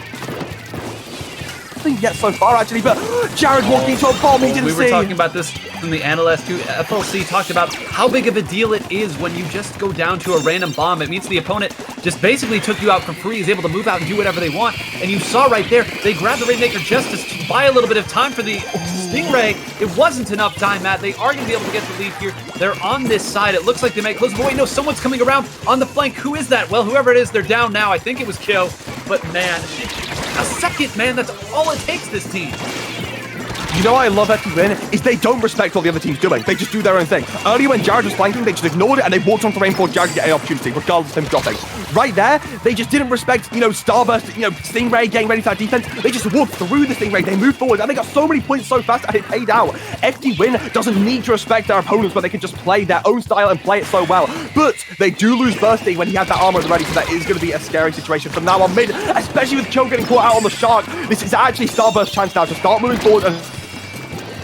yet so far, actually. But Jared walking into a bomb he didn't see. We were talking about this from the analyst who FLC talked about how big of a deal it is when you just go down to a random bomb. It means the opponent just basically took you out for free, is able to move out and do whatever they want. And you saw right there, they grabbed the Rainmaker just to buy a little bit of time for the Stingray. It wasn't enough time, Matt. They are going to be able to get the lead here. They're on this side. It looks like they might close. But wait, no, someone's coming around on the flank. Who is that? Well, whoever it is, they're down now. I think it was Kyo. But man, a second, man, that's all it takes this team. You know what I love FTWin is they don't respect what the other team's doing. They just do their own thing. Earlier when Jared was flanking, they just ignored it and they walked onto Rainfall Jared to get an opportunity, regardless of him dropping. Right there, they just didn't respect, Starburst, Stingray getting ready for that defense. They just walked through the Stingray, they moved forward, and they got so many points so fast and it paid out. FTWin doesn't need to respect their opponents, but they can just play their own style and play it so well. But they do lose Bursting when he has that armor ready, so that is going to be a scary situation from now on mid, especially with Cho getting caught out on the Shark. This is actually Starburst's chance now to start moving forward and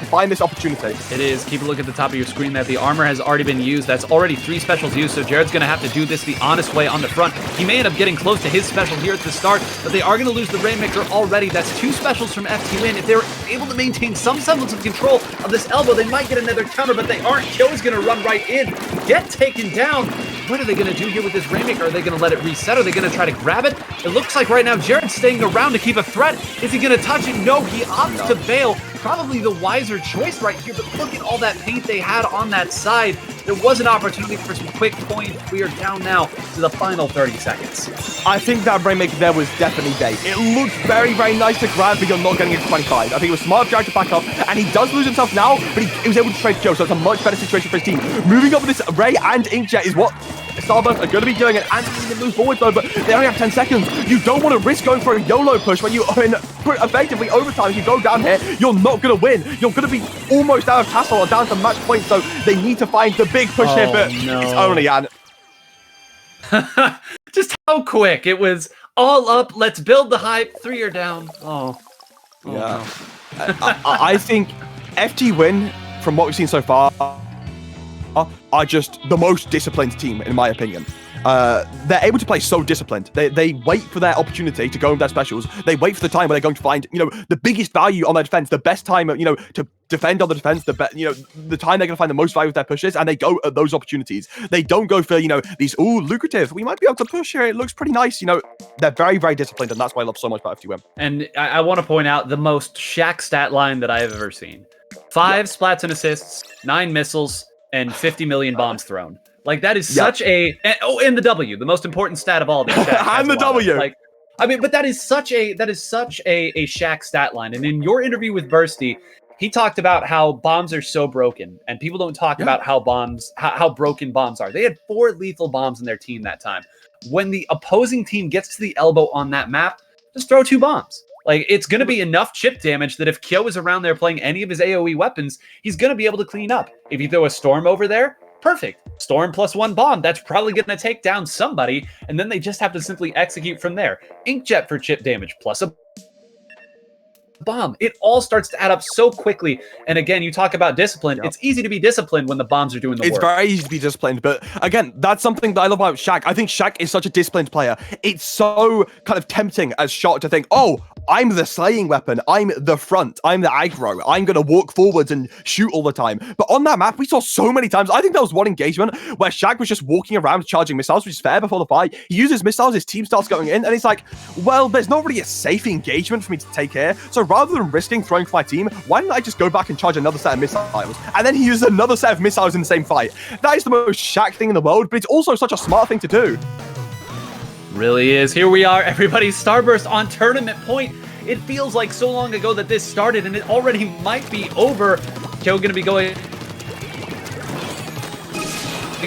find this opportunity. It is. Keep a look at the top of your screen there. The armor has already been used. That's already 3 specials used, so Jared's going to have to do this the honest way on the front. He may end up getting close to his special here at the start, but they are going to lose the Rainmaker already. That's 2 specials from FTWin. If they're able to maintain some semblance of control of this elbow, they might get another counter, but they aren't. Kyo's going to run right in, get taken down. What are they going to do here with this Rainmaker? Are they going to let it reset? Are they going to try to grab it? It looks like right now Jared's staying around to keep a threat. Is he going to touch it? No, he opts to bail. Probably the wiser choice right here, but look at all that paint they had on that side. There was an opportunity for some quick point. We are down now to the final 30 seconds. I think that Rainmaker there was definitely bait. It looked very, very nice to grab, but you're not getting it to 25. I think it was smart of Jared to back up, and he does lose himself now, but he was able to trade Joe, so it's a much better situation for his team. Moving up with this Ray and Inkjet is what Starburst are going to be doing, and Anthony to move forward though, but they only have 10 seconds. You don't want to risk going for a YOLO push when you are in effectively overtime. If you go down here, you're not going to win. You're going to be almost out of TASL or down to match point, so they need to find the big push here, but no. It's only An. Just how quick. It was all up. Let's build the hype. 3 are down. Yeah. I think FTWin, from what we've seen so far, are just the most disciplined team, in my opinion. They're able to play so disciplined. They wait for their opportunity to go in their specials. They wait for the time where they're going to find, the biggest value on their defense, the best time, to defend on the defense, the time they're going to find the most value with their pushes, and they go at those opportunities. They don't go for, these, lucrative, we might be able to push here, it looks pretty nice. They're very, very disciplined, and that's why I love so much about FTWin. And I want to point out the most Shaq stat line that I have ever seen. 5 splats and assists, 9 missiles, and 50 million bombs thrown. Like, that is such a... and the W, the most important stat of all. And the W! But that is such a Shaq stat line. And in your interview with Bursty, he talked about how bombs are so broken, and people don't talk about how broken bombs are. They had 4 lethal bombs in their team that time. When the opposing team gets to the elbow on that map, just throw 2 bombs. Like, it's going to be enough chip damage that if Kyo is around there playing any of his AoE weapons, he's going to be able to clean up. If you throw a Storm over there, perfect. Storm plus 1 bomb, that's probably going to take down somebody, and then they just have to simply execute from there. Inkjet for chip damage plus a bomb. It all starts to add up so quickly. And again, you talk about discipline. It's easy to be disciplined when the bombs are doing the work. It's very easy to be disciplined, but again, that's something that I love about Shaq. I think Shaq is such a disciplined player. It's so kind of tempting as Shot to think, oh, I'm the slaying weapon. I'm the front. I'm the aggro. I'm going to walk forwards and shoot all the time. But on that map, we saw so many times. I think there was one engagement where Shaq was just walking around charging missiles, which is fair before the fight. He uses missiles, his team starts going in, and it's like, well, there's not really a safe engagement for me to take here. So rather than risking throwing for my team, why don't I just go back and charge another set of missiles? And then he uses another set of missiles in the same fight. That is the most Shaq thing in the world, but it's also such a smart thing to do. Really is. Here we are, everybody. Starburst on tournament point. It feels like so long ago that this started, and it already might be over. Kyo going to be going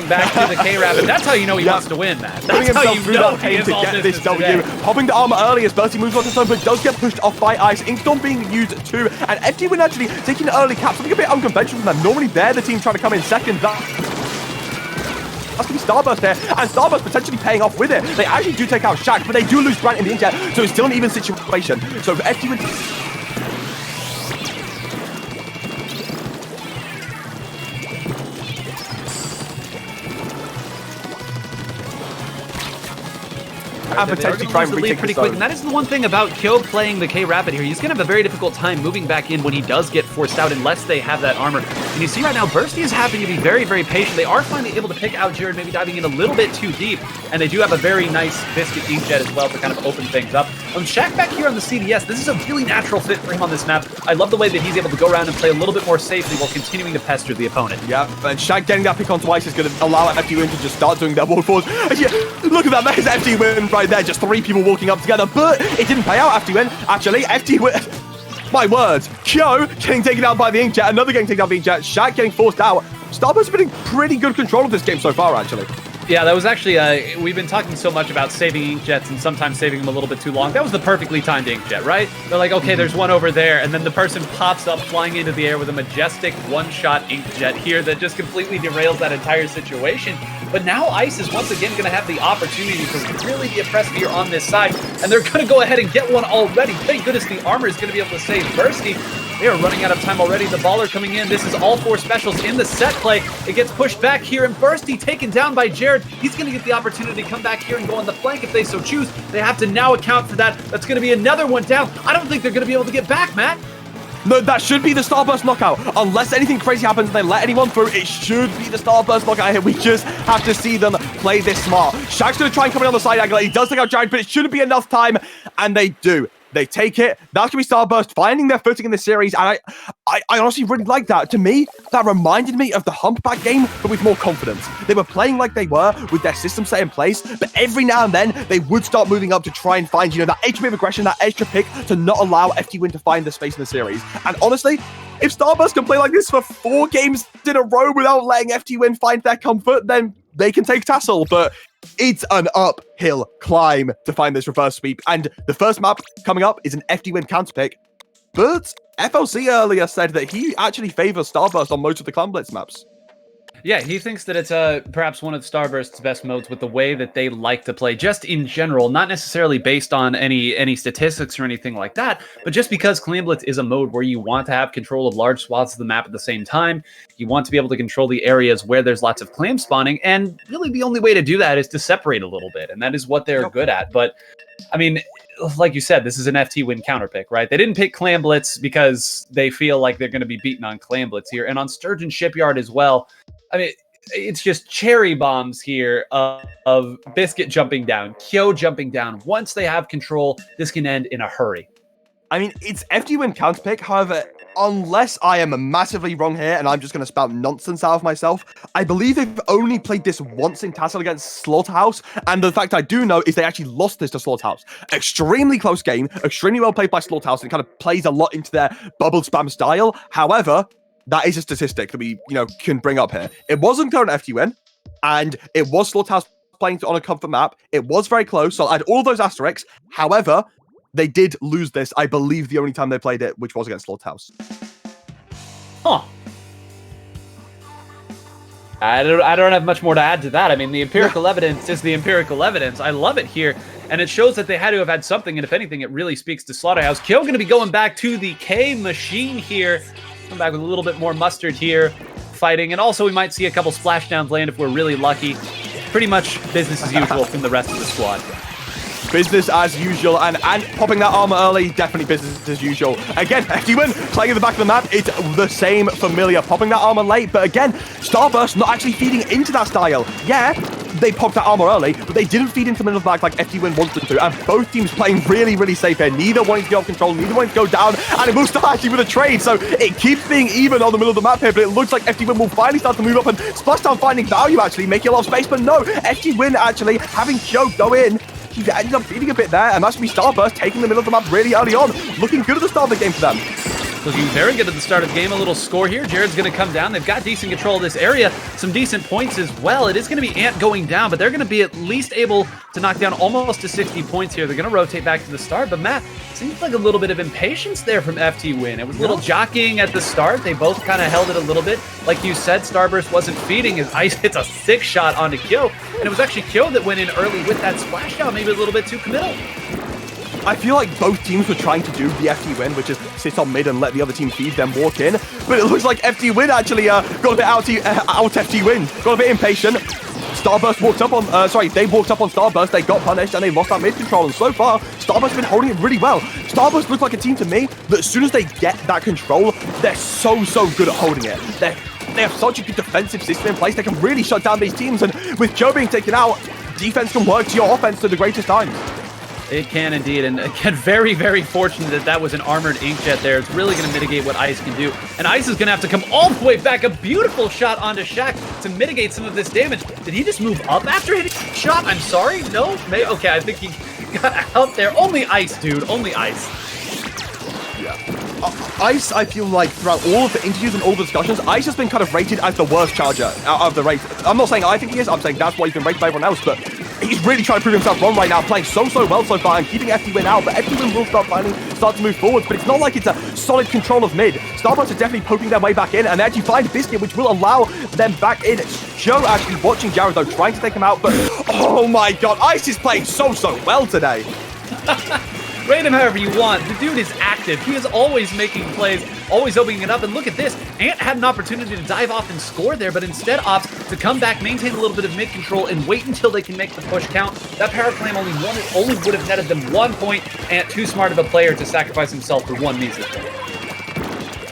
back to the K-Rapid. That's how you know he wants to win, Matt. That's how you know he is all get business this W. today. Popping the armor early as Bertie moves on to zone, but does get pushed off by Ice. Inkstorm being used too, and FTWin actually taking an early cap, something a bit unconventional from them. Normally they're the team trying to come in second. That's going to be Starburst here, and Starburst potentially paying off with it. They actually do take out Shaq, but they do lose Grant in the inkjet, so it's still an even situation. So for FTWin... and potentially try and retake pretty quick. And that is the one thing about Kyo playing the K-Rapid here. He's going to have a very difficult time moving back in when he does get forced out unless they have that armor. And you see right now, Bursty is having to be very, very patient. They are finally able to pick out Jared, maybe diving in a little bit too deep. And they do have a very nice Biscuit inkjet as well to kind of open things up. Shaq back here on the CDS, this is a really natural fit for him on this map. I love the way that he's able to go around and play a little bit more safely while continuing to pester the opponent. Yeah, and Shaq getting that pick on twice is going to allow FTWin to just start doing their wall forwards. Yeah, look at that, there's FTWin right there, just 3 people walking up together, but it didn't pay out FTWin. Actually, FTWin, my words, Kyo getting taken out by the inkjet, another getting taken out by the inkjet, Shaq getting forced out. Starburst has been in pretty good control of this game so far, actually. Yeah, that was actually, we've been talking so much about saving inkjets and sometimes saving them a little bit too long. That was the perfectly timed inkjet, right? They're like, okay, there's one over there, and then the person pops up flying into the air with a majestic one-shot inkjet here that just completely derails that entire situation. But now Ice is once again going to have the opportunity to really be oppressive here on this side, and they're going to go ahead and get one already. Thank goodness the armor is going to be able to save Bursty. They are running out of time already. The baller coming in. This is all 4 specials in the set play. It gets pushed back here, and Bursty taken down by Jared. He's going to get the opportunity to come back here and go on the flank if they so choose. They have to now account for that. That's going to be another one down. I don't think they're going to be able to get back, Matt. No, that should be the Starburst knockout. Unless anything crazy happens and they let anyone through, it should be the Starburst knockout here. We just have to see them play this smart. Shaq's going to try and come in on the side angle. He does take out Giant, but it shouldn't be enough time, and they do. They take it. That's going to be Starburst finding their footing in the series, and I honestly really like that. To me, that reminded me of the Humpback game, but with more confidence. They were playing like they were with their system set in place, but every now and then, they would start moving up to try and find, that extra bit of aggression, that extra pick to not allow FTWin to find the space in the series. And honestly, if Starburst can play like this for 4 games in a row without letting FTWin find their comfort, then they can take TASL, but it's an uphill climb to find this reverse sweep. And the first map coming up is an FTWin counter pick, but FLC earlier said that he actually favors Starburst on most of the Clan Blitz maps. Yeah, he thinks that it's perhaps one of Starburst's best modes with the way that they like to play, just in general, not necessarily based on any statistics or anything like that, but just because Clan Blitz is a mode where you want to have control of large swaths of the map at the same time. You want to be able to control the areas where there's lots of clan spawning, and really the only way to do that is to separate a little bit, and that is what they're good at. But, I mean, like you said, this is an FTWin counter pick, right? They didn't pick Clan Blitz because they feel like they're going to be beaten on Clan Blitz here, and on Sturgeon Shipyard as well. I mean, it's just cherry bombs here of Biscuit jumping down, Kyo jumping down. Once they have control, this can end in a hurry. I mean, it's FTWin counter pick. However, unless I am massively wrong here and I'm just going to spout nonsense out of myself, I believe they've only played this once in TASL against Slaughterhouse. And the fact I do know is they actually lost this to Slaughterhouse. Extremely close game, extremely well played by Slaughterhouse, and it kind of plays a lot into their bubble spam style. However, that is a statistic that we, can bring up here. It wasn't current FTWin, and it was Slaughterhouse playing on a comfort map. It was very close, so I'll add all those asterisks. However, they did lose this, I believe, the only time they played it, which was against Slaughterhouse. Huh. I don't have much more to add to that. I mean, the empirical evidence is the empirical evidence. I love it here, and it shows that they had to have had something, and if anything, it really speaks to Slaughterhouse. Kyo going to be going back to the K machine here. Come back with a little bit more mustard here, fighting, and also we might see a couple splashdowns land if we're really lucky. Pretty much business as usual from the rest of the squad. Business as usual, and popping that armor early, definitely business as usual. Again, FTWin playing at the back of the map, it's the same familiar. Popping that armor late, but again, Starburst not actually feeding into that style. Yeah, they popped that armor early, but they didn't feed into the middle of the map like FTWin wants them to, and both teams playing really, really safe here. Neither wanting to get off control, neither wanting to go down, and it will start actually with a trade, so it keeps being even on the middle of the map here, but it looks like FTWin will finally start to move up, and Splashdown finding value actually, making a lot of space, but no, FTWin actually having Kyo go in. He ended up feeding a bit there, and that's going to be Starburst taking the middle of the map really early on. Looking good at the start of the game for them. Looking very good at the start of the game. A little score here. Jared's going to come down. They've got decent control of this area. Some decent points as well. It is going to be Ant going down, but they're going to be at least able to knock down almost to 60 points here. They're going to rotate back to the start, but Matt, seems like a little bit of impatience there from FTWin. It was a little jockeying at the start. They both kind of held it a little bit. Like you said, Starburst wasn't feeding as Ice hits a sick shot onto Kyo, and it was actually Kyo that went in early with that splashdown, maybe a little bit too committal. I feel like both teams were trying to do the FTWin, which is sit on mid and let the other team feed, then walk in. But it looks like FTWin actually got a bit out FTWin, got a bit impatient. Starburst walked up on, they walked up on Starburst, they got punished, and they lost that mid control. And so far, Starburst's been holding it really well. Starburst looks like a team to me that as soon as they get that control, they're so good at holding it. They have such a good defensive system in place, they can really shut down these teams. And with Joe being taken out, defense can work to your offense to the greatest times. It can indeed, and again, very, very fortunate that that was an armored inkjet there. It's really going to mitigate what Ice can do, and Ice is going to have to come all the way back. A beautiful shot onto Shaq to mitigate some of this damage. Did he just move up after hitting the shot? I'm sorry? No? Okay, I think he got out there. Only Ice, dude. Only Ice. Yeah. Ice, I feel like throughout all of the interviews and all the discussions, Ice has been kind of rated as the worst charger out of the race. I'm not saying I think he is, I'm saying that's why he's been rated by everyone else, but he's really trying to prove himself wrong right now, playing so well so far and keeping FTWin out, but FTWin will start to move forward, but it's not like it's a solid control of mid. Starburst are definitely poking their way back in, and they actually find Biscuit, which will allow them back in. Joe actually watching Jared though, trying to take him out, but oh my god, Ice is playing so well today. Rate him however you want. The dude is active. He is always making plays, always opening it up. And look at this. Ant had an opportunity to dive off and score there, but instead opts to come back, maintain a little bit of mid control, and wait until they can make the push count. That power clam only would have netted them 1 point. Ant too smart of a player to sacrifice himself for one measly point.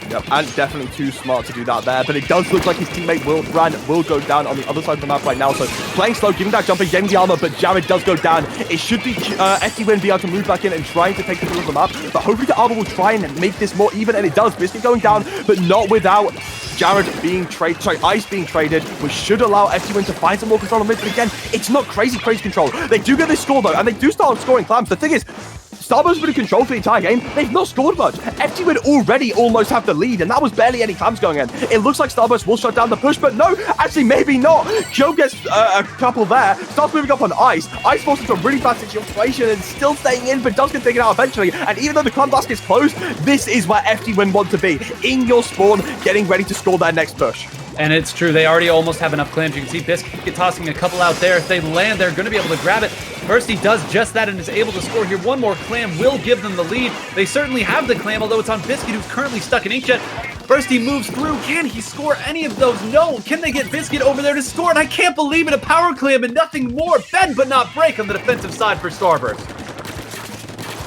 Yep, and definitely too smart to do that there, but it does look like his teammate will go down on the other side of the map right now, so playing slow, giving that jump and getting the armor, but Jared does go down. It should be FTWin be able to move back in and trying to take the middle of the map, but hopefully the armor will try and make this more even, and it does. Biscuit going down, but not without Jared being traded, Ice being traded, which should allow FTWin to find some more control on mid, but again, it's not crazy control. They do get this score though, and they do start scoring clams. The thing is, Starburst has been in control for the entire game. They've not scored much. FTWin already almost have the lead, and that was barely any clams going in. It looks like Starburst will shut down the push, but no, actually, maybe not. Joe gets a couple there, starts moving up on Ice. Ice forces into a really bad situation and still staying in, but does get taken out eventually. And even though the clam basket's closed, this is where FTWin want to be. In your spawn, getting ready to score their next push. And it's true, they already almost have enough clams. You can see Biscuit tossing a couple out there. If they land, they're going to be able to grab it. Bursty does just that and is able to score here. One more clam will give them the lead. They certainly have the clam, although it's on Biscuit, who's currently stuck in Inkjet. Bursty moves through. Can he score any of those? No. Can they get Biscuit over there to score? And I can't believe it. A power clam and nothing more. Bend but not break on the defensive side for Starburst.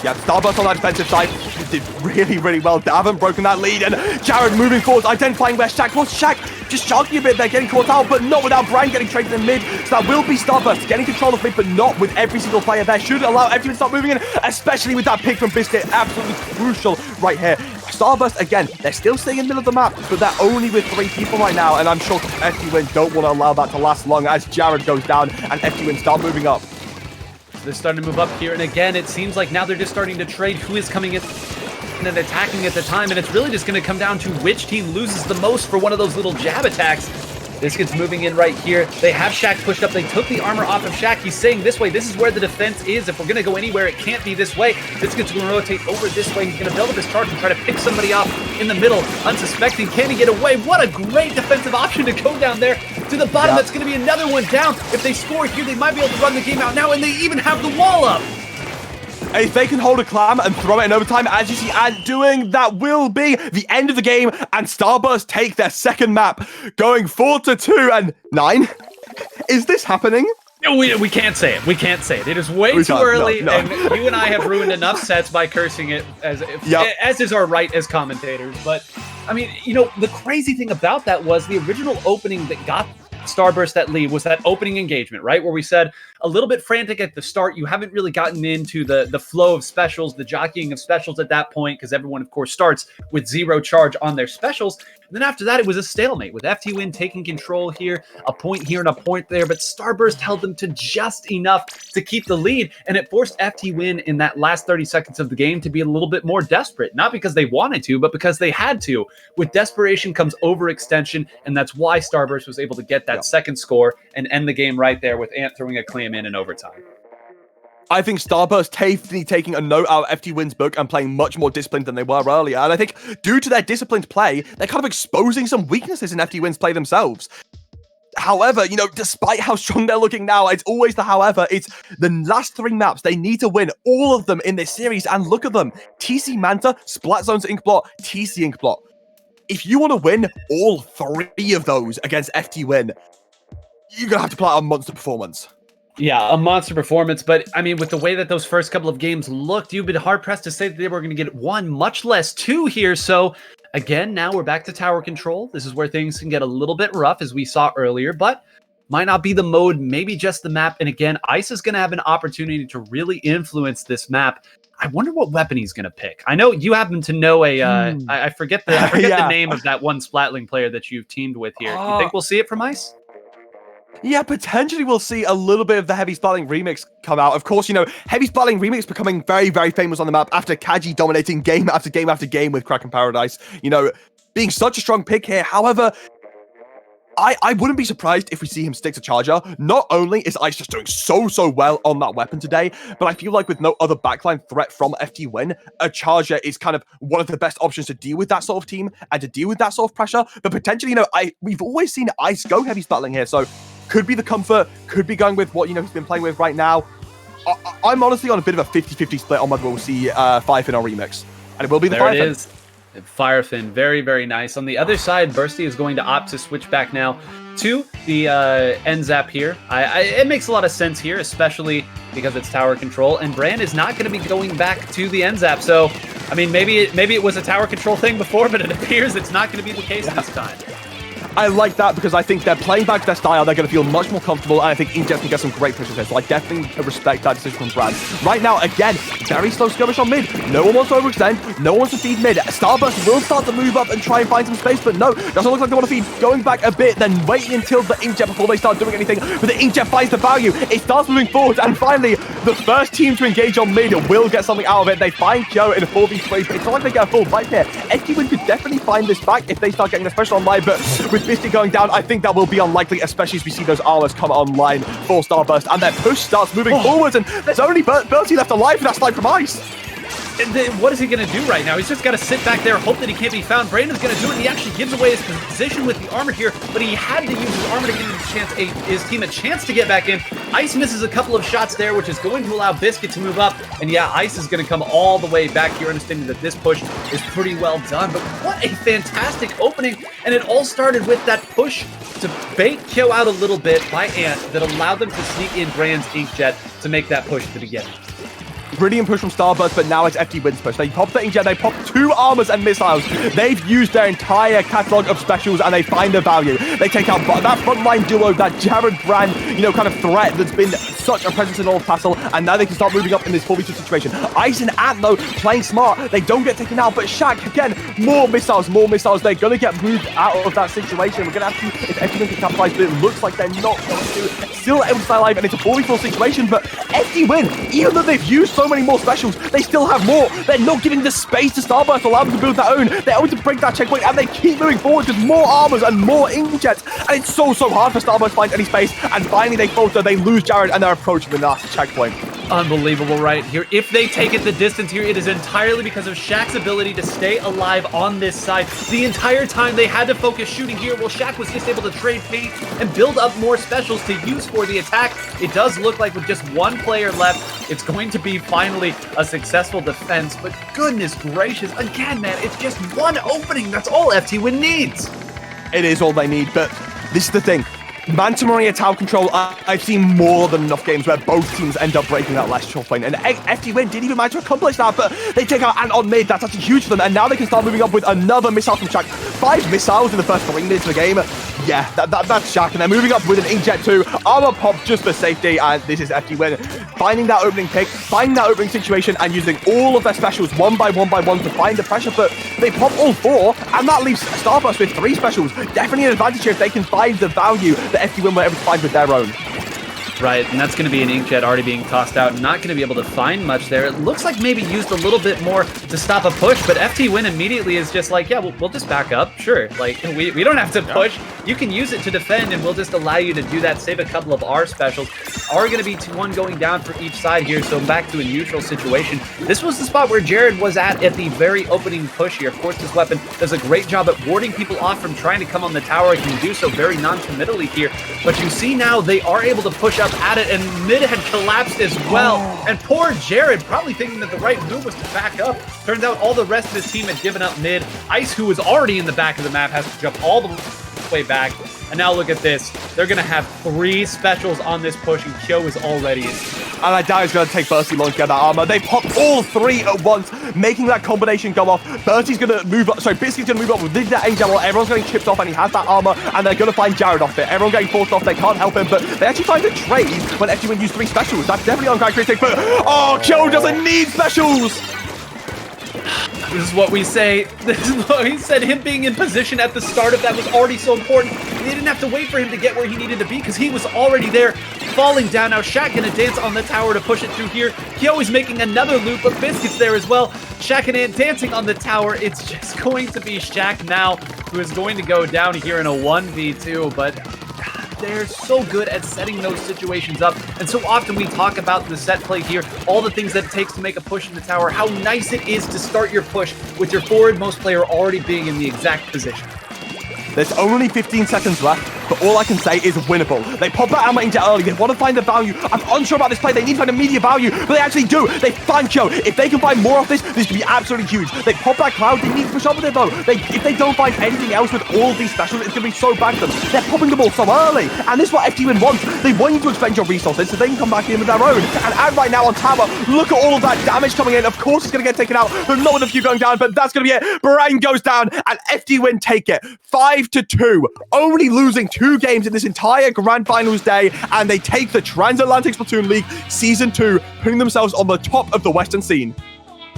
Yeah, Starburst on that defensive side did really, really well. They haven't broken that lead, and Jared moving forward, identifying where Shaq was. Shaq just sharking a bit there, getting caught out, but not without Brian getting traded in mid. So that will be Starburst getting control of mid, but not with every single player there. Should allow everyone to start moving in, especially with that pick from Biscuit. Absolutely crucial right here. Starburst, again, they're still staying in the middle of the map, but they're only with 3 people right now, and I'm sure FTWin don't want to allow that to last long as Jared goes down and FTWin start moving up. They're starting to move up here, and again, it seems like now they're just starting to trade who is coming in and attacking at the time, and it's really just going to come down to which team loses the most for one of those little jab attacks. Biscuit's moving in right here. They have Shaq pushed up. They took the armor off of Shaq. He's saying this way. This is where the defense is. If we're going to go anywhere, it can't be this way. Biscuit's going to rotate over this way. He's going to build up his charge and try to pick somebody off in the middle. Unsuspecting. Can he get away? What a great defensive option to go down there to the bottom. That's going to be another one down. If they score here, they might be able to run the game out now, and they even have the wall up. If they can hold a clam and throw it in overtime, as you see Ant doing, that will be the end of the game, and Starburst take their second map, going 4-2 and 9. Is this happening? No, we can't say it. We can't say it. It is way too early, no. And you and I have ruined enough sets by cursing it, as is our right as commentators. But, I mean, you know, the crazy thing about that was the original opening that got Starburst that lead was that opening engagement, right? Where we said a little bit frantic at the start. You haven't really gotten into the flow of specials, the jockeying of specials at that point, because everyone, of course, starts with 0 charge on their specials. And then after that, it was a stalemate with FTWin taking control here, a point here and a point there, but Starburst held them to just enough to keep the lead, and it forced FTWin in that last 30 seconds of the game to be a little bit more desperate, not because they wanted to, but because they had to. With desperation comes overextension, and that's why Starburst was able to get that second score and end the game right there with Ant throwing a clam in overtime. I think Starburst taking a note out of FTWin's book and playing much more disciplined than they were earlier. And I think due to their disciplined play, they're kind of exposing some weaknesses in FTWin's play themselves. However, you know, despite how strong they're looking now, it's always the however. It's the last 3 maps. They need to win all of them in this series. And look at them. TC Manta, Splat Zones Inkblot, TC Inkblot. If you want to win all 3 of those against FTWin, you're going to have to play out a monster performance. Yeah, a monster performance, but I mean, with the way that those first couple of games looked, you've been hard-pressed to say that they were going to get 1, much less 2 here, so again, now we're back to tower control. This is where things can get a little bit rough, as we saw earlier, but might not be the mode, maybe just the map, and again, Ice is going to have an opportunity to really influence this map. I wonder what weapon he's going to pick. I know you happen to know I forget the name of that one Splatling player that you've teamed with here. You think we'll see it from Ice? Yeah, potentially we'll see a little bit of the Heavy Splatling remix come out. Of course, you know, Heavy Splatling remix becoming very, very famous on the map after Kaji dominating game after game after game with Kraken Paradise. You know, being such a strong pick here. However, I wouldn't be surprised if we see him stick to Charger. Not only is Ice just doing so well on that weapon today, but I feel like with no other backline threat from FTWin, a Charger is kind of one of the best options to deal with that sort of team and to deal with that sort of pressure. But potentially, you know, we've always seen Ice go Heavy Splatling here, so could be the comfort, could be going with what, you know, he's been playing with right now. I'm honestly on a bit of a 50-50 split on whether we'll see Firefin or Remix. And it will be the Firefin. There it is. Firefin, very, very nice. On the other side, Bursty is going to opt to switch back now to the NZAP here. It makes a lot of sense here, especially because it's tower control, and Brand is not going to be going back to the NZAP. So, I mean, maybe it was a tower control thing before, but it appears it's not going to be the case this time. I like that because I think they're playing back their style. They're going to feel much more comfortable, and I think Inkjet can get some great pushes here. So I definitely respect that decision from Brad. Right now, again, very slow skirmish on mid. No one wants to overextend. No one wants to feed mid. Starburst will start to move up and try and find some space, but no, doesn't look like they want to feed. Going back a bit, then waiting until the Inkjet before they start doing anything. But the Inkjet finds the value. It starts moving forward, and finally, the first team to engage on mid will get something out of it. They find Kyo in a 4v3. It's not like they get a full fight here. FTWin could definitely find this back if they start getting the special online, but with Biscuit going down, I think that will be unlikely, especially as we see those armors come online for Starburst, and their push starts moving forwards, and there's only Bertie left alive for that snipe from Ice. what is he going to do right now? He's just got to sit back there, hope that he can't be found. Brandon's going to do it. He actually gives away his position with the armor here, but he had to use his armor to give his team a chance to get back in. Ice misses a couple of shots there, which is going to allow Biscuit to move up. And yeah, Ice is going to come all the way back here, understanding that this push is pretty well done. But what a fantastic opening. And it all started with that push to bait Kyo out a little bit by Ant that allowed them to sneak in Brand's Inkjet to make that push at the beginning. Brilliant push from Starburst, but now it's FTWin's push. They pop the Inkjet, they pop 2 armors and missiles. They've used their entire catalog of specials and they find the value. They take out that frontline duo, that Jared Brand, kind of threat that's been such a presence in all of TASL, and now they can start moving up in this 4v2 situation. Ice and Ant, though, playing smart. They don't get taken out, but Shaq, again, more missiles. They're going to get moved out of that situation. We're going to have to see if FTWin can capitalize, but it looks like they're not going to. Still able to stay alive, and it's a 4v4 situation, but FTWin, even though they've used so many more specials, they still have more. They're not giving the space to Starburst to allow them to build their own. They're able to break that checkpoint, and they keep moving forward with more armors and more inkjets, and it's so hard for Starburst to find any space, and finally they falter, they lose Jared, and they're approaching the last checkpoint. Unbelievable right here. If they take it the distance here, it is entirely because of Shaq's ability to stay alive on this side. The entire time they had to focus shooting here, well, Shaq was just able to trade paint and build up more specials to use for the attack. It does look like with just one player left, it's going to be finally a successful defense, but goodness gracious, again, man, it's just one opening. That's all FTWin needs. It is all they need, but this is the thing. Man-to-Maria tower control, I've seen more than enough games where both teams end up breaking that last choke point, and FTWin didn't even manage to accomplish that, but they take out Ant on mid. That's actually huge for them, and now they can start moving up with another missile from Shaq. 5 missiles in the first 3 minutes of the game. Yeah, that's Shaq, and they're moving up with an inkjet too. Armor pop just for safety, and this is FTWin finding that opening pick, finding that opening situation, and using all of their specials one by one to find the pressure, but they pop all 4, and that leaves Starburst with 3 specials. Definitely an advantage here if they can find the value that FTWin were able to find with their own. Right, and that's going to be an inkjet already being tossed out, not going to be able to find much there. It looks like maybe used a little bit more to stop a push, but FTWin immediately is just like, yeah, we'll just back up. Sure, like, we don't have to push. You can use it to defend, and we'll just allow you to do that, save a couple of our specials. Are going to be 2-1 going down for each side here, so back to a neutral situation. This was the spot where Jared was at the very opening push here. Of course, this weapon does a great job at warding people off from trying to come on the tower. It can do so very non-committally here, but you see now they are able to push up at it, and mid had collapsed as well. And poor Jared, probably thinking that the right move was to back up. Turns out all the rest of his team had given up mid. Ice, who was already in the back of the map, has to jump all the way back. And now look at this. They're going to have 3 specials on this push, and Kyo is already in. And I doubt it's going to take Bertie long to get that armor. They pop all 3 at once, making that combination go off. Bertie's going to move up. Sorry, Biscuit's going to move up with that angel while everyone's getting chipped off, and he has that armor, and they're going to find Jared off it. Everyone getting forced off. They can't help him, but they actually find a trade when FTWin use 3 specials. That's definitely uncharacteristic, but Kyo doesn't need specials. This is what we say. This is what he said. Him being in position at the start of that was already so important. They didn't have to wait for him to get where he needed to be because he was already there, falling down. Now Shaq gonna dance on the tower to push it through here. Kyo is making another loop, but Biscuit's there as well. Shaq and Ant dancing on the tower. It's just going to be Shaq now who is going to go down here in a 1v2, but they're so good at setting those situations up, and so often we talk about the set play here, all the things that it takes to make a push in the tower, how nice it is to start your push with your forward-most player already being in the exact position. There's only 15 seconds left, but all I can say is winnable. They pop that armor inkjet early. They want to find the value. I'm unsure about this play. They need to find immediate value, but they actually do. They find Kyo. If they can find more of this could be absolutely huge. They pop that cloud. They need to push up with it, though. If they don't find anything else with all of these specials, it's going to be so bad for them. They're popping the ball so early, and this is what FTWin wants. They want you to expend your resources so they can come back in with their own. And right now on tower, look at all of that damage coming in. Of course, it's going to get taken out, but not with a few going down, but that's going to be it. Brain goes down, and FTWin take it 5-2. Only losing 2 games in this entire Grand Finals day, and they take the Transatlantic Splatoon League Season 2, putting themselves on the top of the Western scene.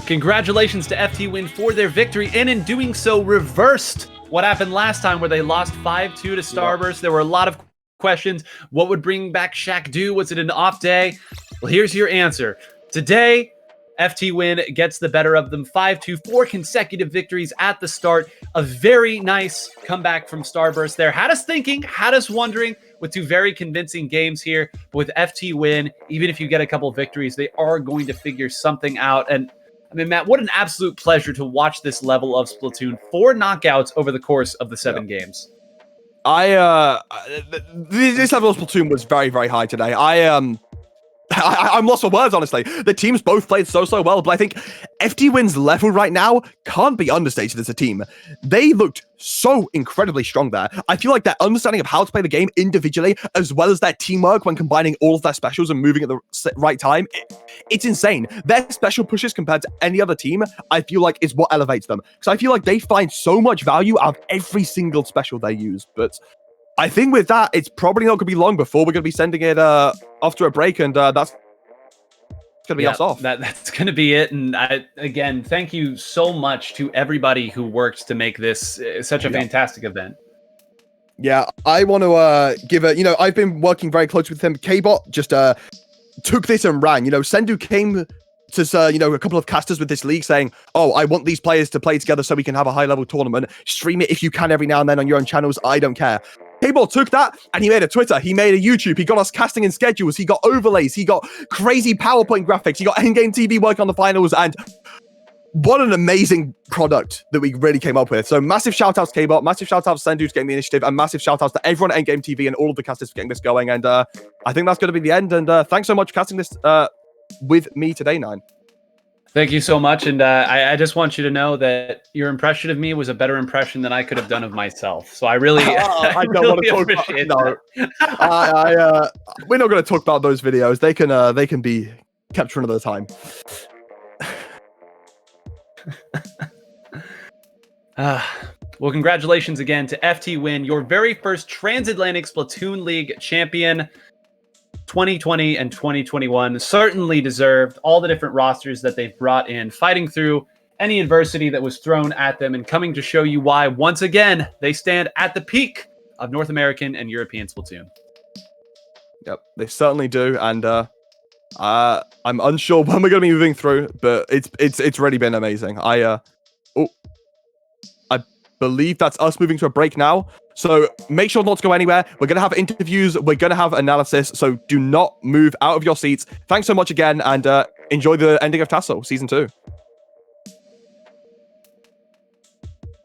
Congratulations to FTWin for their victory, and in doing so, reversed what happened last time where they lost 5-2 to Starburst. There were a lot of questions. What would bring back Shaq do? Was it an off day? Well, here's your answer. Today, FTWin gets the better of them 5-2, 4 consecutive victories at the start. A very nice comeback from Starburst there. Had us thinking, had us wondering with 2 very convincing games here. With FTWin, even if you get a couple victories, they are going to figure something out. And I mean, Matt, what an absolute pleasure to watch this level of Splatoon. 4 knockouts over the course of the 7 games. This level of Splatoon was very, very high today. I'm lost for words, honestly. The teams both played so well, but I think FTWin's level right now can't be understated as a team. They looked so incredibly strong there. I feel like their understanding of how to play the game individually, as well as their teamwork when combining all of their specials and moving at the right time, it's insane. Their special pushes compared to any other team, I feel like, is what elevates them. Because I feel like they find so much value out of every single special they use, but I think with that, it's probably not going to be long before we're going to be sending it off to a break, and that's going to be us off. That's going to be it. And again, thank you so much to everybody who worked to make this such a fantastic event. Yeah, I want to give I've been working very closely with him. K-Bot just took this and ran. Sendu came to a couple of casters with this league saying, oh, I want these players to play together so we can have a high-level tournament. Stream it if you can every now and then on your own channels. I don't care. K-Ball took that and he made a Twitter, he made a YouTube, he got us casting and schedules, he got overlays, he got crazy PowerPoint graphics, he got endgame TV work on the finals, and what an amazing product that we really came up with. So massive shout outs to K-Bot, massive shout outs to Sendu for getting the initiative, and massive shout outs to everyone at Endgame TV and all of the casters for getting this going. And I think that's going to be the end. And thanks so much for casting this with me today, Nine. Thank you so much. And I just want you to know that your impression of me was a better impression than I could have done of myself. So I really, I don't want to talk appreciate about, we're not going to talk about those videos. They can be kept for another time. Well, congratulations again to FTWin, your very first Transatlantic Splatoon League champion. 2020 and 2021 certainly deserved all the different rosters that they've brought in, fighting through any adversity that was thrown at them and coming to show you why, once again, they stand at the peak of North American and European Splatoon. Yep, they certainly do. And I'm unsure when we're going to be moving through, but it's really been amazing. I believe that's us moving to a break now. So make sure not to go anywhere. We're going to have interviews. We're going to have analysis. So do not move out of your seats. Thanks so much again, and enjoy the ending of TASL Season 2.